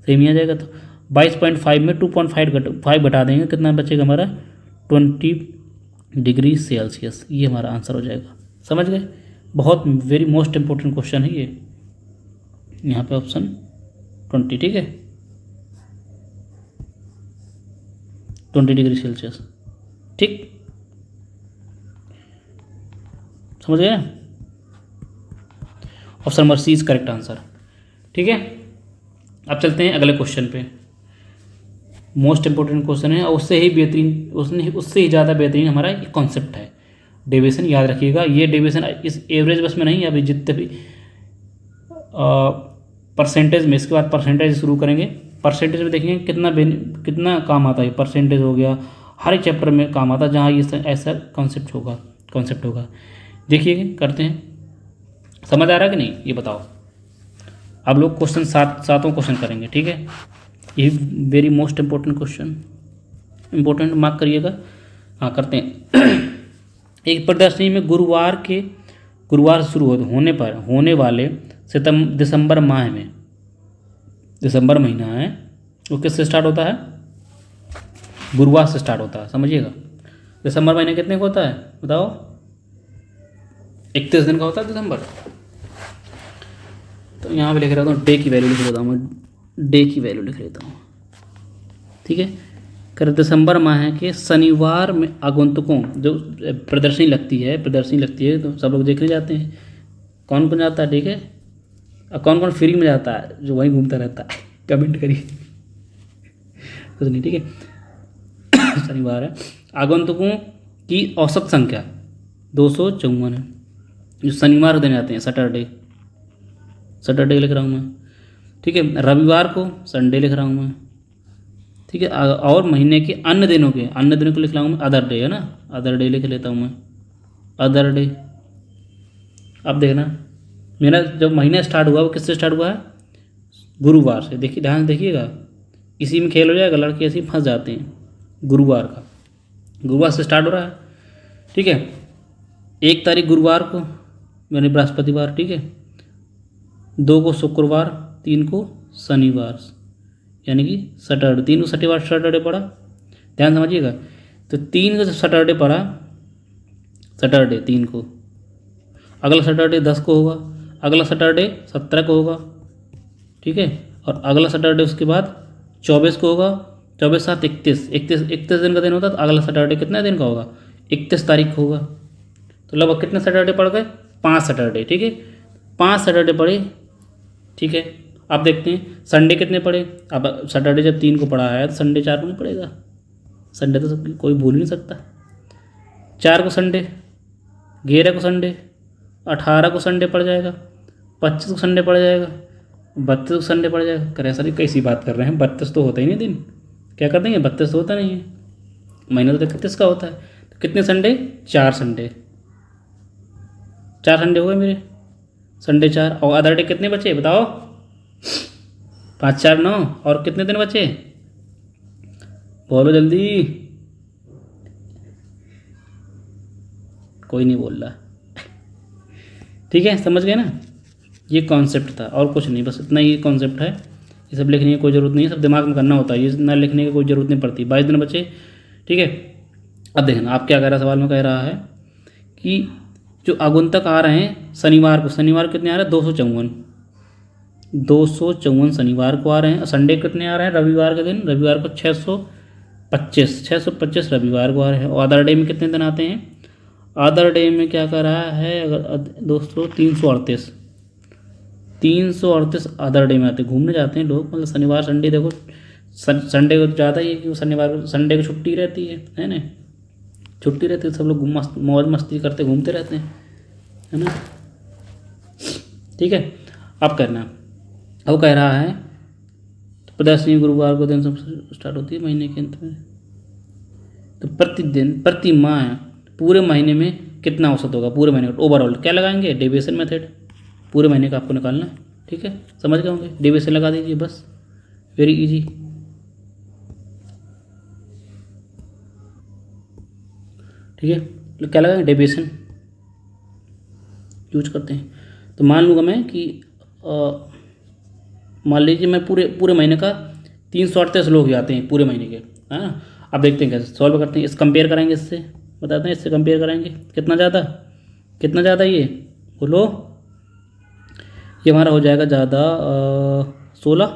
सेम ही आ जाएगा। तो 22.5 में 2.5 घटा देंगे, कितना बचेगा हमारा 20 डिग्री सेल्सियस, ये हमारा आंसर हो जाएगा, समझ गए। बहुत वेरी मोस्ट इंपॉर्टेंट क्वेश्चन है ये, यहाँ पे ऑप्शन 20, ठीक है, 20 डिग्री सेल्सियस, ठीक, समझ गए। Option number C is correct answer, ठीक है। अब चलते हैं अगले क्वेश्चन पे, मोस्ट इंपॉर्टेंट क्वेश्चन है और उससे ही ज़्यादा बेहतरीन हमारा ये कॉन्सेप्ट है डेविएशन, याद रखिएगा। ये डेविएशन इस एवरेज बस में नहीं, अभी जितने भी परसेंटेज में, इसके बाद परसेंटेज शुरू करेंगे। परसेंटेज में देखेंगे कितना काम आता है, परसेंटेज हो गया, हर एक चैप्टर में काम आता है जहाँ ये ऐसा कॉन्सेप्ट होगा। देखिए करते हैं, समझ आ रहा है कि नहीं, ये बताओ। अब लोग क्वेश्चन सातों क्वेश्चन करेंगे, ठीक है। ये very most important question, important mark करिएगा। हाँ करते हैं। एक प्रदर्शनी में गुरुवार से शुरू होने वाले दिसंबर महीना है, वो किससे स्टार्ट होता है, गुरुवार से स्टार्ट होता है, समझिएगा। दिसंबर महीने कितने का होता है बताओ, 31 दिन का होता है दिसंबर। तो यहाँ पे लिख रहा हूँ, डे की वैल्यू लिख लेता हूँ, ठीक है। कर दिसंबर माह के शनिवार में आगंतुकों जो प्रदर्शनी लगती है तो सब लोग देखने जाते हैं, कौन जाता है, ठीक है, और कौन फ्री में जाता है, जो वहीं घूमता रहता है, कमेंट करिए, कुछ नहीं, ठीक है। शनिवार है, आगंतुकों की औसत संख्या 254 है, जो शनिवार को दिन आते हैं, सैटरडे, सैटरडे लिख रहा हूँ मैं, ठीक है। रविवार को संडे लिख रहा हूँ मैं, ठीक है। और महीने के अन्य दिनों को लिख रहा हूँ मैं, अदर डे है ना, अदर डे लिख लेता हूँ मैं, अदर डे। अब देखना मेरा जब महीना स्टार्ट हुआ वो किससे स्टार्ट हुआ है, गुरुवार से। देखिए ध्यान देखिएगा, इसी में खेल हो जाएगा, लड़के ऐसे ही फंस जाते हैं। गुरुवार का, गुरुवार से स्टार्ट हो रहा है, ठीक है। 1 तारीख गुरुवार को यानी बृहस्पतिवार, ठीक है। 2 को शुक्रवार, 3 को शनिवार यानी कि सैटरडे, 3 को सैटरडे पड़ा, ध्यान समझिएगा। तो 3 को जब सैटरडे पड़ा, सैटरडे 3 को, अगला सैटरडे 10 को होगा, अगला सैटरडे 17 को होगा, ठीक है। और अगला सैटरडे उसके बाद 24 को होगा, 24 7 31 दिन का दिन होता है। तो अगला सैटरडे कितने दिन का होगा, 31 तारीख को होगा। तो लगभग कितने सैटरडे पड़ गए, 5 सैटरडे, ठीक है। 5 सैटरडे पड़े, ठीक है। आप देखते हैं संडे कितने पड़े। अब सैटरडे जब 3 को पड़ा है तो संडे 4 को नहीं पड़ेगा, संडे तो सब कोई भूल नहीं सकता। 4 को संडे, 11 को संडे, 18 को संडे पड़ जाएगा, 25 को संडे पड़ जाएगा, 32 को संडे पड़ जाएगा। करे सर कैसी बात कर रहे हैं, 32 तो होता ही नहीं दिन, क्या कर देंगे, 32 तो होता नहीं है, महीना तो 31 का होता है। तो कितने संडे, 4 संडे, 4 संडे हो गए मेरे, संडे 4। और अदर डे कितने बचे बताओ, 5 4 9, और कितने दिन बचे, बोलो जल्दी, कोई नहीं बोल रहा, ठीक है। समझ गए ना, ये कॉन्सेप्ट था और कुछ नहीं, बस इतना ही कॉन्सेप्ट है। ये सब लिखने की कोई ज़रूरत नहीं है, सब दिमाग में करना होता है, ये ना लिखने की कोई ज़रूरत नहीं पड़ती। 22 दिन बचे, ठीक है। अब देखना आप क्या कह रहा है, सवाल में कह रहा है कि जो आगुंतक आ रहे हैं शनिवार को, शनिवार कितने आ रहे हैं, 254 शनिवार को आ रहे हैं। संडे कितने आ रहे हैं, रविवार के दिन, रविवार को 625 रविवार को आ रहे हैं। और अदर डे में कितने दिन आते हैं, अदर डे में क्या कर रहा है अगर दोस्तों, 338 अदर डे में आते हैं। घूमने जाते हैं लोग, मतलब शनिवार संडे, देखो संडे को ज़्यादा ही है कि शनिवार संडे को छुट्टी रहती है ना, छुट्टी रहती है, सब लोग मौज मस्ती करते घूमते रहते हैं, है ना, ठीक है। अब करना, अब कह रहा है तो प्रदर्शनी गुरुवार को दिन सब स्टार्ट होती है महीने के अंत में। तो प्रतिदिन, प्रति माह, पूरे महीने में कितना औसत होगा, पूरे महीने का ओवरऑल क्या लगाएंगे, डेविएशन मेथड, पूरे महीने का आपको निकालना है, ठीक है। समझ गए होंगे, डेविएशन लगा दीजिए बस, वेरी इजी, ठीक है। क्या लगाएंगे, डेविएशन यूज करते हैं। तो मान लूँगा मैं कि मान लीजिए मैं पूरे महीने का 338 लोग आते हैं पूरे महीने के, है ना। अब देखते हैं कैसे सॉल्व करते हैं, इस कंपेयर करेंगे, इससे बताते हैं, इससे कंपेयर करेंगे, कितना ज़्यादा ये बोलो, ये हमारा हो जाएगा ज़्यादा 16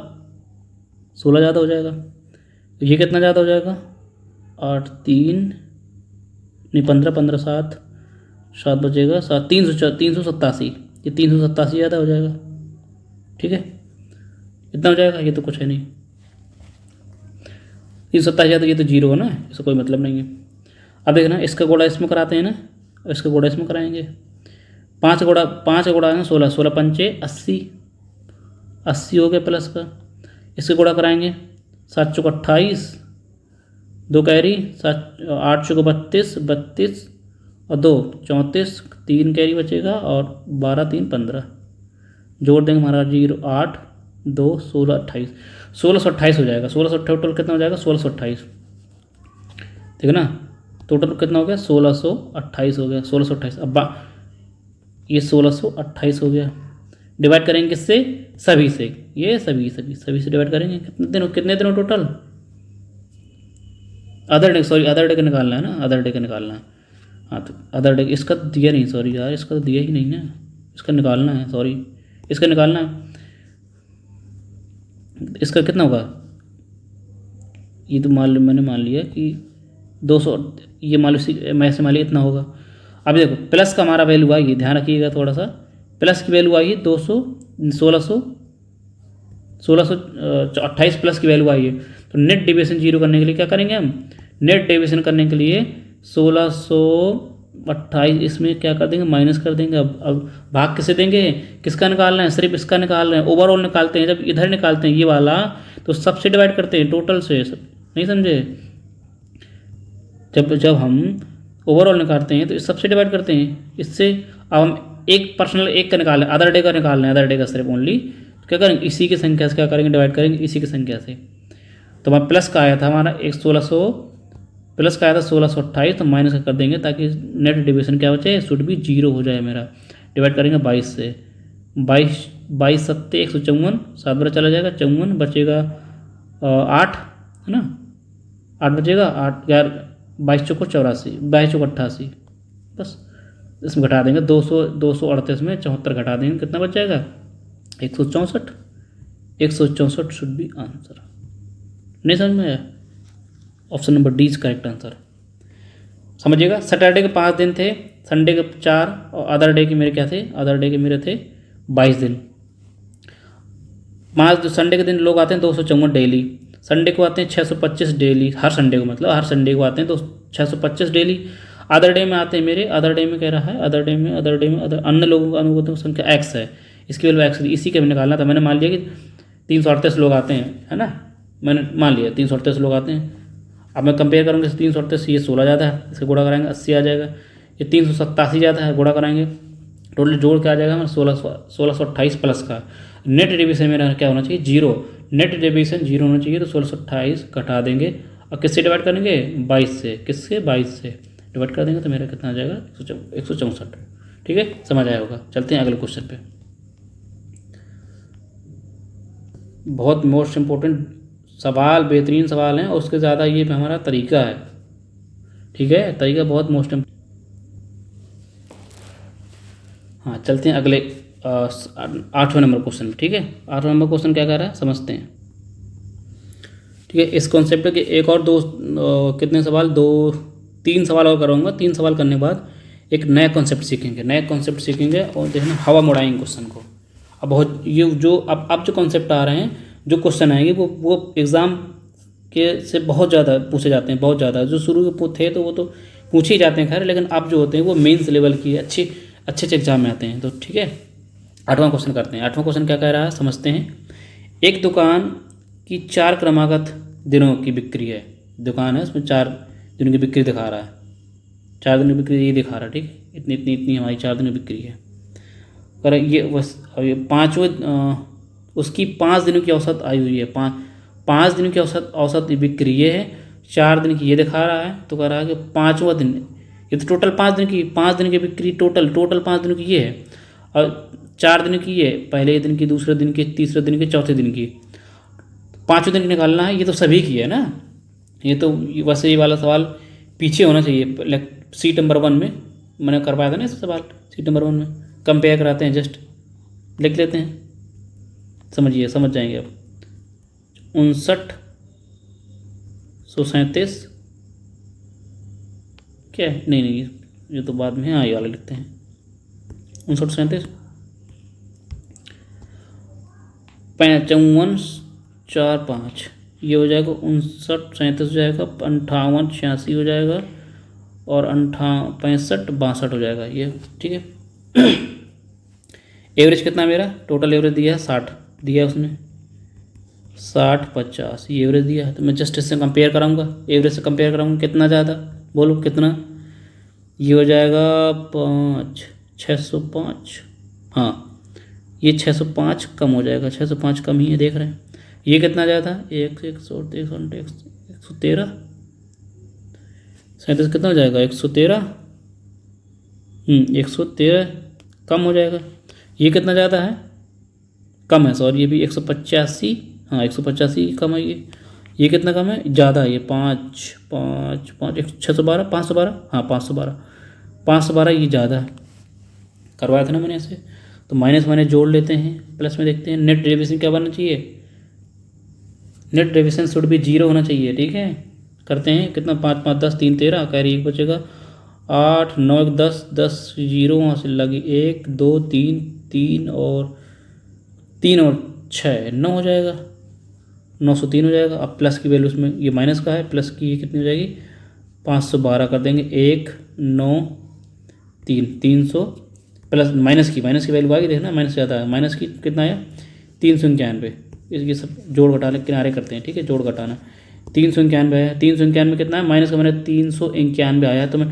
ज़्यादा हो जाएगा। ये कितना ज़्यादा हो जाएगा, 8 3 नहीं 15 15 7 बचेगा 7, 387, ये 387 ज़्यादा हो जाएगा, ठीक है। इतना हो जाएगा, ये तो कुछ है नहीं, 387 ज़्यादा, ये तो जीरो है ना, इसका कोई मतलब नहीं है। अब देखना इसका गुणा इसमें कराते हैं ना, इसका गुणा इसमें कराएंगे, 5 का गुणा है ना 16, 16 पंचे 80 हो गया प्लस का। इसका गुणा कराएंगे, 7 चौक 28, 2 कैरी, 8 चौक 32 और 2 34, 3 कैरी बचेगा और 12 3 15, जोड़ देंगे हमारा 0 8 2 16 28, 1628 हो जाएगा। 1628 टोटल कितना हो जाएगा, 1628, ठीक है ना। टोटल कितना हो गया, 1628 हो गया, 1628। अब ये 1628 हो गया, डिवाइड करेंगे किससे, सभी से, ये सभी से डिवाइड करेंगे, कितने दिन टोटल, अदर डे का निकालना है ना, अदर डे का निकालना है। हाँ तो अदर डे, इसका तो दिया नहीं, सॉरी यार, इसका तो दिया ही नहीं ना, इसका निकालना है, सॉरी इसका निकालना है। इसका कितना होगा, ये तो मैंने मान लिया कि 200, ये मान लिया इतना होगा। अब देखो प्लस का हमारा वैल्यू आएगी, ध्यान रखिएगा थोड़ा सा, प्लस की वैल्यू आएगी 1628 प्लस की वैल्यू आई है। तो नेट डेविएशन जीरो करने के लिए क्या करेंगे हम, नेट डेविएशन करने के लिए 1628 इसमें क्या कर देंगे, माइनस कर देंगे। अब भाग किसे देंगे, किसका निकालना है, सिर्फ इसका निकाल रहे हैं, ओवरऑल निकालते हैं। जब इधर निकालते हैं ये वाला तो सबसे डिवाइड करते हैं, टोटल से। नहीं समझे, जब जब हम ओवरऑल निकालते हैं तो इस सबसे डिवाइड करते हैं इससे। अब हम एक पर्सनल एक का निकाल रहे हैं, अदर डे का निकाल रहे हैं, अदर डे का सिर्फ ओनली। क्या करेंगे, इसी की संख्या से क्या करेंगे, डिवाइड करेंगे इसी की संख्या से। तो हमारा प्लस का आया था हमारा एक 1600, प्लस का आया था 1628, तो माइनस कर देंगे ताकि नेट डिविजन क्या बचे, शुड भी 0 हो जाए मेरा। डिवाइड करेंगे 22 से, 22 सत्ते 154, 7 बार चला जाएगा 54, बचेगा 8 है ना, 8 बचेगा, 8 यार 22 चौको 84, 22 चौको 88, बस इसमें घटा देंगे 238 में 74 घटा देंगे, कितना बच जाएगा 164। 164 शुड बी आंसर। नहीं समझ में आया, option number D is correct answer. समझिएगा, सैटरडे के 5 दिन थे, संडे के 4, और अदर डे के मेरे क्या थे, अदर डे के मेरे थे 22 दिन। 5 संडे के दिन लोग आते हैं 254 डेली, संडे को आते हैं 625 डेली, हर संडे को मतलब हर संडे को आते हैं तो 625 डेली। अदर डे में आते हैं मेरे, अदर डे में कह रहा है, अदर डे में अदर अन्य लोगों का अनुगत संख्या एक्स है, इसकी वैल्यू एक्स, इसी के निकालना था। मैंने मान लिया कि 338 लोग आते हैं, है ना, मैंने मान लिया 338 लोग आते हैं। अब मैं कंपेयर करूँगा 338, ये 16 ज़्यादा है, इसे गुणा कराएंगे 80 आ जाएगा, ये 387 ज़्यादा है, गुणा कराएंगे, टोटल जोड़ के आ जाएगा हमारा 1628 प्लस का। नेट डिवीजन मेरा क्या होना चाहिए, 0, नेट डिवीजन 0 होना चाहिए, तो 1628 घटा देंगे और किससे डिवाइड करेंगे, 22 से, किससे 22 से डिवाइड कर देंगे तो मेरा कितना आ जाएगा 164। ठीक है, समझ आया होगा। चलते हैं अगले क्वेश्चन पे, बहुत मोस्ट इम्पोर्टेंट सवाल, बेहतरीन सवाल हैं, और उसके ज़्यादा ये हमारा तरीका है। ठीक है, तरीका बहुत मोस्ट इम्पोर्टेंट। हाँ, चलते हैं अगले 8वें नंबर क्वेश्चन। ठीक है, 8वां नंबर क्वेश्चन क्या कह रहा है, समझते हैं। ठीक है, इस कॉन्सेप्ट के एक और दो कितने सवाल, 3 सवाल और करूँगा। 3 सवाल करने के बाद एक नया कॉन्सेप्ट सीखेंगे, और देखना हवा मुड़ाएंगे क्वेश्चन को। अब बहुत ये जो अब जो कॉन्सेप्ट आ रहे हैं, जो क्वेश्चन आएंगे वो एग्ज़ाम के से बहुत ज़्यादा पूछे जाते हैं, बहुत ज़्यादा। जो शुरू के थे तो वो तो पूछे ही जाते हैं खैर, लेकिन अब जो होते हैं वो मेंस लेवल की अच्छे एग्जाम में आते हैं। तो ठीक है, 8वां क्वेश्चन करते हैं। 8वां क्वेश्चन क्या कह रहा है, समझते हैं। एक दुकान की 4 क्रमागत दिनों की बिक्री है, दुकान है उसमें 4 दिनों की बिक्री दिखा रहा है, 4 दिनों की बिक्री ये दिखा रहा है। ठीक है, इतनी हमारी 4 दिनों की बिक्री है। और ये बस ये 5वें उसकी 5 दिनों की औसत आई हुई है, 5 दिनों की औसत बिक्री ये है, 4 दिन की ये दिखा रहा है। तो कह रहा है कि 5वां दिन, ये तो टोटल 5 दिन की बिक्री टोटल 5 दिनों की ये है, और 4 दिन की ये, पहले दिन की, दूसरे दिन की, तीसरे दिन की, चौथे दिन की, 5वें दिन की निकालना है। ये तो सभी की है ना, ये तो वैसे ये वाला सवाल पीछे होना चाहिए, सीट नंबर 1 में मैंने करवाया था ना ऐसा सवाल, सीट नंबर 1 में कंपेयर कराते हैं, जस्ट लिख लेते हैं, समझिए, समझ जाएंगे अब। 5937 क्या है, नहीं ये तो बाद में है, हाँ ये वाला लिखते हैं 5937 5545, ये हो जाएगा 5937 हो जाएगा, 5886 हो जाएगा, और 65 हो जाएगा ये। ठीक है, एवरेज कितना मेरा, टोटल एवरेज दिया है 60, दिया है उसने 60 50 ये एवरेज दिया है। तो मैं जस्ट इससे कंपेयर कराऊंगा, एवरेज से कंपेयर कराऊंगा, कितना ज़्यादा, बोलो कितना, ये हो जाएगा 605, हाँ ये 605 कम हो जाएगा, 605 कम ही है, देख रहे हैं। ये कितना ज़्यादा, 113 37 कितना हो जाएगा, 113 113 कम हो जाएगा। ये कितना ज़्यादा है, कम है, सॉरी ये भी 185, हाँ 185 कम है। ये कितना कम है, ज़्यादा है, ये 612 512, हाँ 512 ये ज़्यादा है, करवाया था ना मैंने ऐसे। तो माइनस माइनस जोड़ लेते हैं, प्लस में देखते हैं। नेट डेविएशन क्या बनना चाहिए, नेट डेविएशन शुड भी 0 होना चाहिए। ठीक है, करते हैं, कितना 5 5 10 3 13, कैरी 1 बचेगा, 8 9 1 10 10 0 वहाँ से लगी 1 2 3 और 6 9 हो जाएगा, 903 हो जाएगा। अब प्लस की वैल्यू उसमें, ये माइनस का है, प्लस की ये कितनी हो जाएगी 512 कर देंगे, 1 9 3 300 प्लस माइनस की वैल्यू आएगी, देखना माइनस ज़्यादा है, माइनस की कितना आया 391। इसकी सब जोड़ घटाने किनारे करते हैं, ठीक है, जोड़ घटाना 391 है, 391 कितना है माइनस का मैंने 391 आया, तो मैं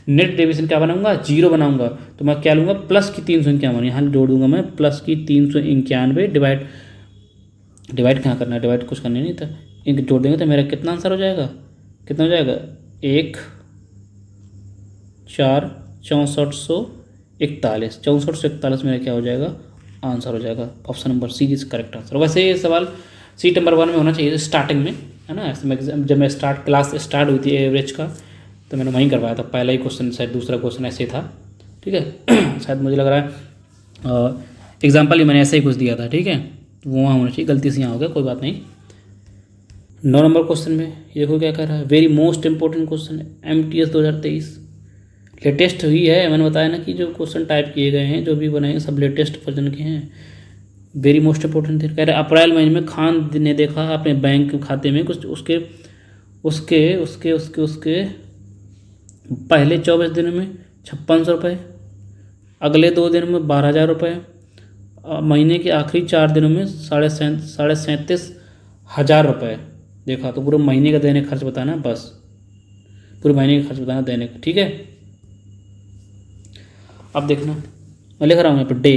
नेट डेविएशन क्या बनाऊंगा, जीरो बनाऊंगा, तो मैं क्या लूँगा प्लस की 391, यहाँ जोड़ दूंगा मैं प्लस की 391 डिवाइड कहाँ करना है, डिवाइड कुछ करना नहीं था, इनके जोड़ देंगे तो मेरा कितना आंसर हो जाएगा, कितना हो जाएगा 1 4 6441 6441 मेरा क्या हो जाएगा आंसर हो जाएगा, option number C is correct answer. वैसे ये सवाल सीट नंबर 1 में होना चाहिए स्टार्टिंग में, है ना, जब मैं क्लास स्टार्ट हुई थी एवरेज का, तो मैंने वहीं करवाया था, पहला ही क्वेश्चन शायद दूसरा क्वेश्चन ऐसे था, ठीक है शायद मुझे लग रहा है एग्जाम्पल ही मैंने ऐसे ही कुछ दिया था, ठीक है, तो वहाँ होना चाहिए, गलती से यहाँ हो गया, कोई बात नहीं। 9 नंबर क्वेश्चन में देखो क्या कह रहा है, वेरी मोस्ट इंपॉर्टेंट क्वेश्चन है MTS 2023 लेटेस्ट हुई है, मैंने बताया ना कि जो क्वेश्चन टाइप किए गए हैं जो भी बनाए सब लेटेस्ट वर्जन के हैं, वेरी मोस्ट इंपॉर्टेंट थे। कह रहे अप्रैल महीने में खान ने देखा अपने बैंक खाते में कुछ उसके उसके उसके उसके उसके पहले 24 दिनों में 5600 रुपये, अगले 2 दिनों में 12,000 रुपये, महीने के आखिरी 4 दिनों में 37,500 रुपये देखा। तो पूरे महीने का दैनिक खर्च बताना, बस पूरे महीने का खर्च बताना दैनिक, ठीक है। अब देखना मैं लिख रहा हूँ यहाँ पर डे,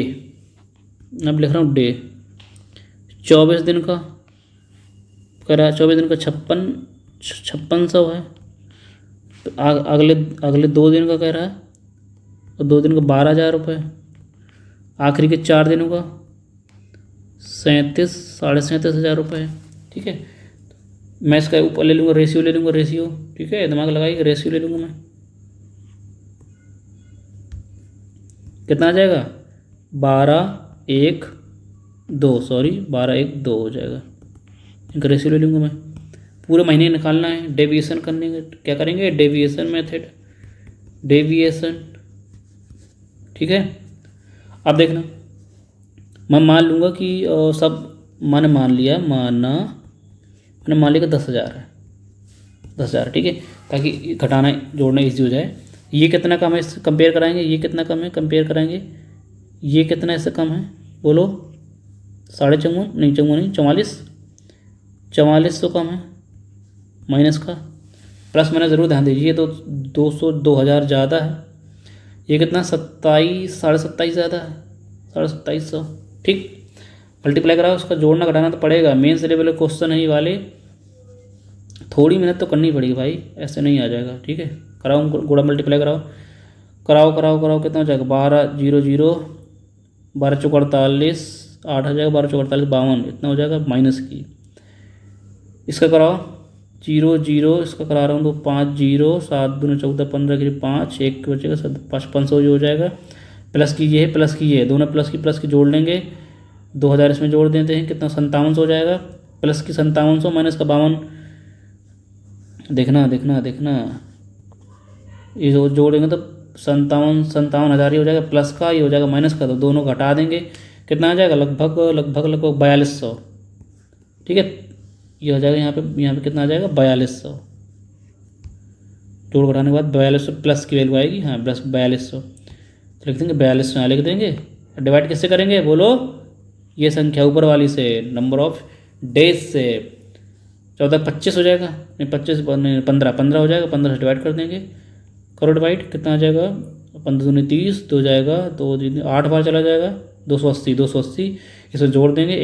अब लिख रहा हूँ डे 24 दिन का कह रहा है, 24 दिन का 5600 है, तो अगले 2 दिन का कह रहा है, और 2 दिन का 12,000 रुपये, आखिरी के 4 दिनों का 37,500 रुपये, ठीक है। मैं इसका ऊपर ले लूँगा रेशियो, ठीक है, दिमाग लगाइए, रेशियो ले लूँगा मैं, कितना आ जाएगा 12:1:2 हो जाएगा, इनका रेशियो ले लूँगा मैं। पूरे महीने निकालना है, डेविएशन करने क्या करेंगे, डेविएशन मेथड, डेविएशन, ठीक है। अब देखना मैं मान लूँगा कि सब मैंने मान लिया कि 10,000 है, 10,000, ठीक है, ताकि घटाना जोड़ना ईजी हो जाए। ये कितना कम है इससे कंपेयर कराएंगे, ये कितना कम है कंपेयर कराएंगे, ये कितना इससे कम है बोलो, 54 नहीं 4400 कम है माइनस का, प्लस मैंने ज़रूर ध्यान दीजिए, तो 2,000 ज़्यादा है, ये कितना 27,500 ज़्यादा है, 27,500, ठीक। मल्टीप्लाई कराओ, उसका जोड़ना घटाना तो पड़ेगा, मेन से लेवल क्वेश्चन है ये वाले, थोड़ी मेहनत तो करनी पड़ेगी भाई, ऐसे नहीं आ जाएगा, ठीक है। कराओ गुणा मल्टीप्लाई कराओ, कितना हो जाएगा 12,000 12 चौक 48 8 हो जाएगा, 12 चौक 48 52, इतना हो जाएगा माइनस की। इसका कराओ 0 इसका करा रहा हूँ, तो 5 0 7 दूनी 14 15 के 5 1 बचेगा 500 जो हो जाएगा, प्लस की ये है प्लस की ये है, दोनों प्लस की जोड़ लेंगे, 2,000 इसमें जोड़ देते हैं, कितना 5700 हो जाएगा, प्लस की 5700 माइनस का 52, देखना ये जोड़ेंगे तो 57,000 ही हो जाएगा, प्लस का ये हो जाएगा माइनस का, तो दोनों घटा देंगे, कितना आ जाएगा लगभग 4,200, ठीक है। ये हो जाएगा यहाँ पे कितना आ जाएगा 4,200, जोड़ घटाने के बाद 4,200 प्लस की वैल्यू आएगी, हाँ प्लस 4,200, तो लिख देंगे 42 यहाँ लिख देंगे। डिवाइड किससे करेंगे बोलो, ये संख्या ऊपर वाली से, नंबर ऑफ डेज से, 14 25 हो जाएगा, नहीं 25 नहीं 15 हो जाएगा, 15 से डिवाइड कर देंगे, करो डिवाइड, कितना आ जाएगा 15 दूनी 30, तो जाएगा 2 दिन 8 बार चला जाएगा, 280 इसमें जोड़ देंगे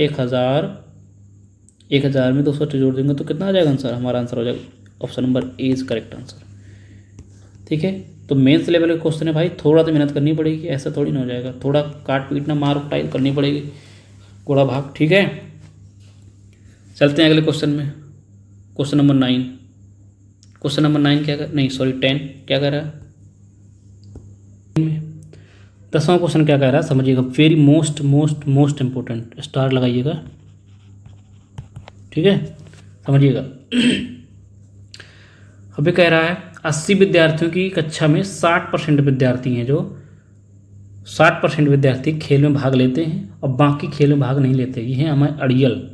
1,000 में 280 जोड़ देंगे तो कितना आ जाएगा आंसर, हमारा आंसर हो जाएगा option number A is correct answer, ठीक है। तो मेंस लेवल का क्वेश्चन है भाई, थोड़ा तो मेहनत करनी पड़ेगी, ऐसा थोड़ी ना हो जाएगा, थोड़ा काट पीटना मार कुटाई करनी पड़ेगी, गोड़ा भाग, ठीक है। चलते हैं अगले क्वेश्चन में, क्वेश्चन नंबर 9 क्या कर नहीं सॉरी 10 क्या कह रहा है, 10वां क्वेश्चन क्या कह रहा है समझिएगा, वेरी मोस्ट इंपॉर्टेंट, स्टार लगाइएगा, ठीक है, समझिएगा। अभी कह रहा है 80 विद्यार्थियों की कक्षा में 60% विद्यार्थी हैं, जो 60% विद्यार्थी खेल में भाग लेते हैं और बाकी खेल में भाग नहीं लेते, ये हैं हमारे अड़ियल,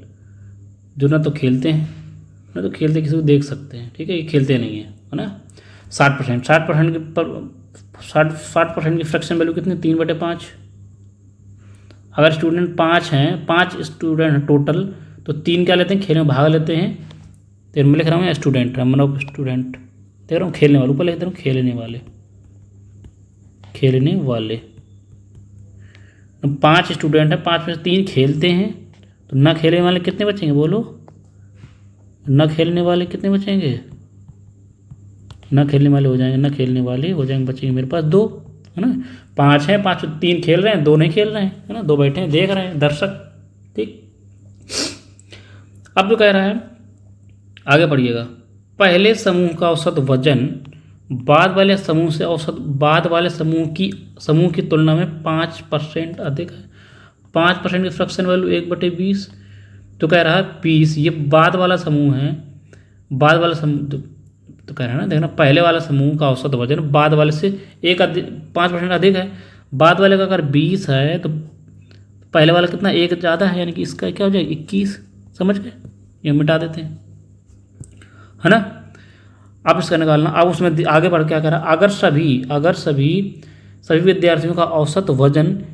जो ना तो खेलते हैं ना तो खेलते किसी को देख सकते हैं, ठीक है, ये खेलते नहीं है, है ना। 60%, 60% की पर 60% की फ्रैक्शन वैल्यू कितनी, 3/5। अगर स्टूडेंट 5 हैं, 5 स्टूडेंट हैं टोटल, तो 3 क्या लेते हैं, खेल में भाग लेते हैं। तो मैं लिख रहा हूँ स्टूडेंट, नंबर ऑफ स्टूडेंट, देख रहा हूँ खेलने वाले, ऊपर लिख रहा हूँ खेलने वाले, खेलने वाले। 5 स्टूडेंट हैं, 5 में से 3 खेलते हैं, तो ना खेलने वाले कितने बचेंगे बोलो, ना खेलने वाले कितने बचेंगे, ना खेलने वाले हो जाएंगे, ना खेलने वाले हो जाएंगे, बचेंगे मेरे पास 2, है ना। 5 हैं, 5 में 3 खेल रहे हैं, 2 नहीं खेल रहे हैं, है ना, 2 बैठे हैं देख रहे हैं दर्शक। ठीक, अब जो कह रहा है आगे पढ़िएगा, पहले समूह का औसत वजन बाद वाले समूह से बाद वाले समूह की तुलना में 5% अधिक है। 5% की फ्रैक्शन वैल्यू 1/20। तो कह रहा है 20, ये बाद वाला समूह है, बाद वाला समूह तो कह रहा है ना, देखना पहले वाला समूह का औसत वजन बाद वाले से 5% अधिक है। बाद वाले का अगर 20 है तो पहले वाला कितना, 1 ज़्यादा है, यानी कि इसका क्या हो जाएगा 21। समझ गए, ये मिटा देते हैं, है ना। अब इसका निकालना, अब उसमें आगे बढ़ क्या कह रहा है, अगर सभी विद्यार्थियों का औसत वजन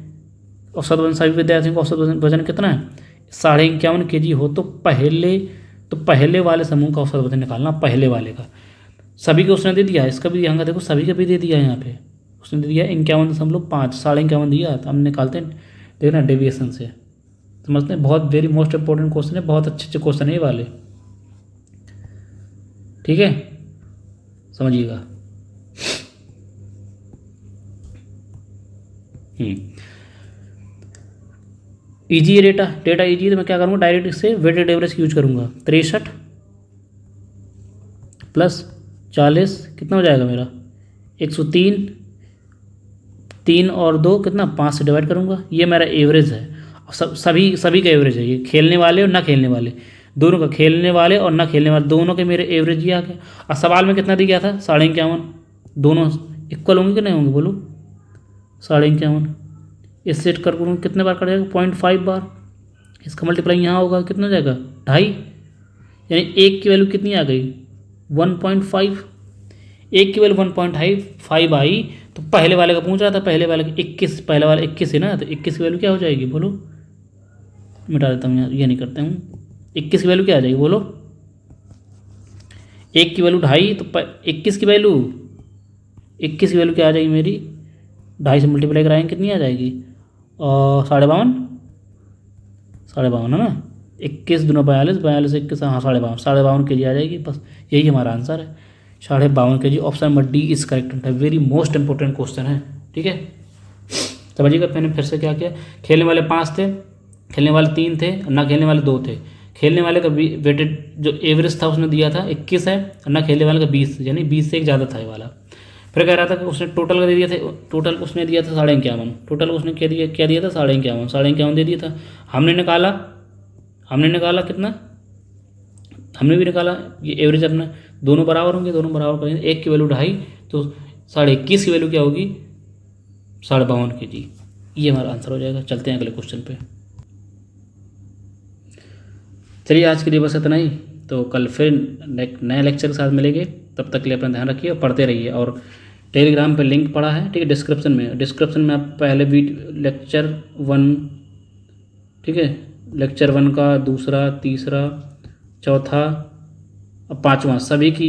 सभी विद्यार्थियों का औसत वजन कितना है, 51.5 kg हो, तो पहले वाले समूह का औसत वजन निकालना, पहले वाले का। सभी को उसने दे दिया, इसका भी ध्यान का देखो, सभी का भी दे दिया है यहाँ पे, उसने दे दिया 51.5, 51.5 दिया, तो हम निकालते हैं, देखना डेविएशन से समझते हैं। बहुत वेरी मोस्ट इंपॉर्टेंट क्वेश्चन है, बहुत अच्छे क्वेश्चन है ये वाले, ठीक है, समझिएगा। ईजी है डेटा ईजी, तो मैं क्या करूँगा, डायरेक्ट इससे वेटेड एवरेज यूज करूँगा। 63 + 40 कितना हो जाएगा मेरा, 103, 3 और 2 कितना, 5 से डिवाइड करूँगा, ये मेरा एवरेज है। सभी का एवरेज है ये, खेलने वाले और ना खेलने वाले दोनों का, खेलने वाले और ना खेलने वाले दोनों के मेरे एवरेज ये आ गया। और सवाल में कितना दिया था, 51.5, दोनों इक्वल होंगे कि नहीं होंगे बोलो, 51.5, इस सेट कर करूँ कितने बार कट जाएगा, 0.5 बार। इसका मल्टीप्लाई यहाँ होगा, कितना हो जाएगा 2.5, यानी 1 की वैल्यू कितनी आ गई, 1.5। 1 की वैल्यू 1.5 आई, तो पहले वाले का पूछ रहा था, पहले वाले का 21, पहले वाला 21 है ना, तो 21 की वैल्यू क्या हो जाएगी बोलो, मिटा देता हूँ ये नहीं करते हूँ। 21 की वैल्यू क्या आ जाएगी बोलो, 1 की वैल्यू 2.5, तो 21 की वैल्यू क्या आ जाएगी मेरी, 2.5 से मल्टीप्लाई कराएंगे कितनी आ जाएगी, 52 है ना, 21 दूना 42, 42 21, हाँ 52 kg आ जाएगी, बस यही हमारा आंसर है, 52 kg। Option number D is correct है, वेरी मोस्ट इंपॉर्टेंट क्वेश्चन है, ठीक है। समझिएगा, मैंने फिर से क्या किया, खेलने वाले 5 थे, खेलने वाले 3 थे, ना खेलने वाले 2 थे। खेलने वाले का वेटेड जो एवरेज था उसने दिया था 21 है, और ना खेलने वाले का 20, यानी 20 से एक ज़्यादा था ये वाला। फिर कह रहा था कि उसने टोटल का दे दिया था, टोटल उसने दिया था 51.5, टोटल उसने क्या दिया था 51.5 दे दिया था। हमने निकाला कितना, हमने भी निकाला ये एवरेज अपना, दोनों बराबर होंगे, दोनों बराबर करेंगे, 1 की वैल्यू 2.5, तो 21.5 की वैल्यू क्या होगी, 52 kg। ये हमारा आंसर हो जाएगा। चलते हैं अगले क्वेश्चन पे। चलिए आज के लिए बस इतना ही, तो कल फिर नए लेक्चर के साथ मिलेंगे, तब तक के लिए अपना ध्यान रखिए और पढ़ते रहिए। और टेलीग्राम पे लिंक पड़ा है, ठीक है, डिस्क्रिप्शन में आप पहले लेक्चर 1, ठीक है, लेक्चर 1 का दूसरा, तीसरा, चौथा और 5वां सभी की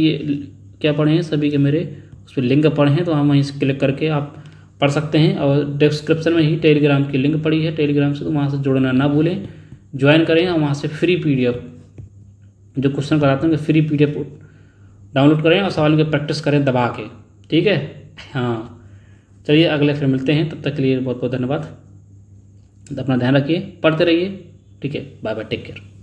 क्या पढ़े हैं, सभी के मेरे उस पर लिंक पढ़े हैं, तो हम वहीं से क्लिक करके आप पढ़ सकते हैं। और डिस्क्रिप्शन में ही टेलीग्राम की लिंक पड़ी है टेलीग्राम से, तो वहाँ से जुड़ना ना भूलें, ज्वाइन करें और वहाँ से फ्री PDF जो क्वेश्चन कराते हैं फ्री PDF डाउनलोड करें और सवाल की प्रैक्टिस करें दबा के, ठीक है। हाँ चलिए अगले फिर मिलते हैं, तब तक के लिए बहुत बहुत धन्यवाद। अपना ध्यान रखिए, पढ़ते रहिए, ठीक है, बाय बाय, टेक केयर।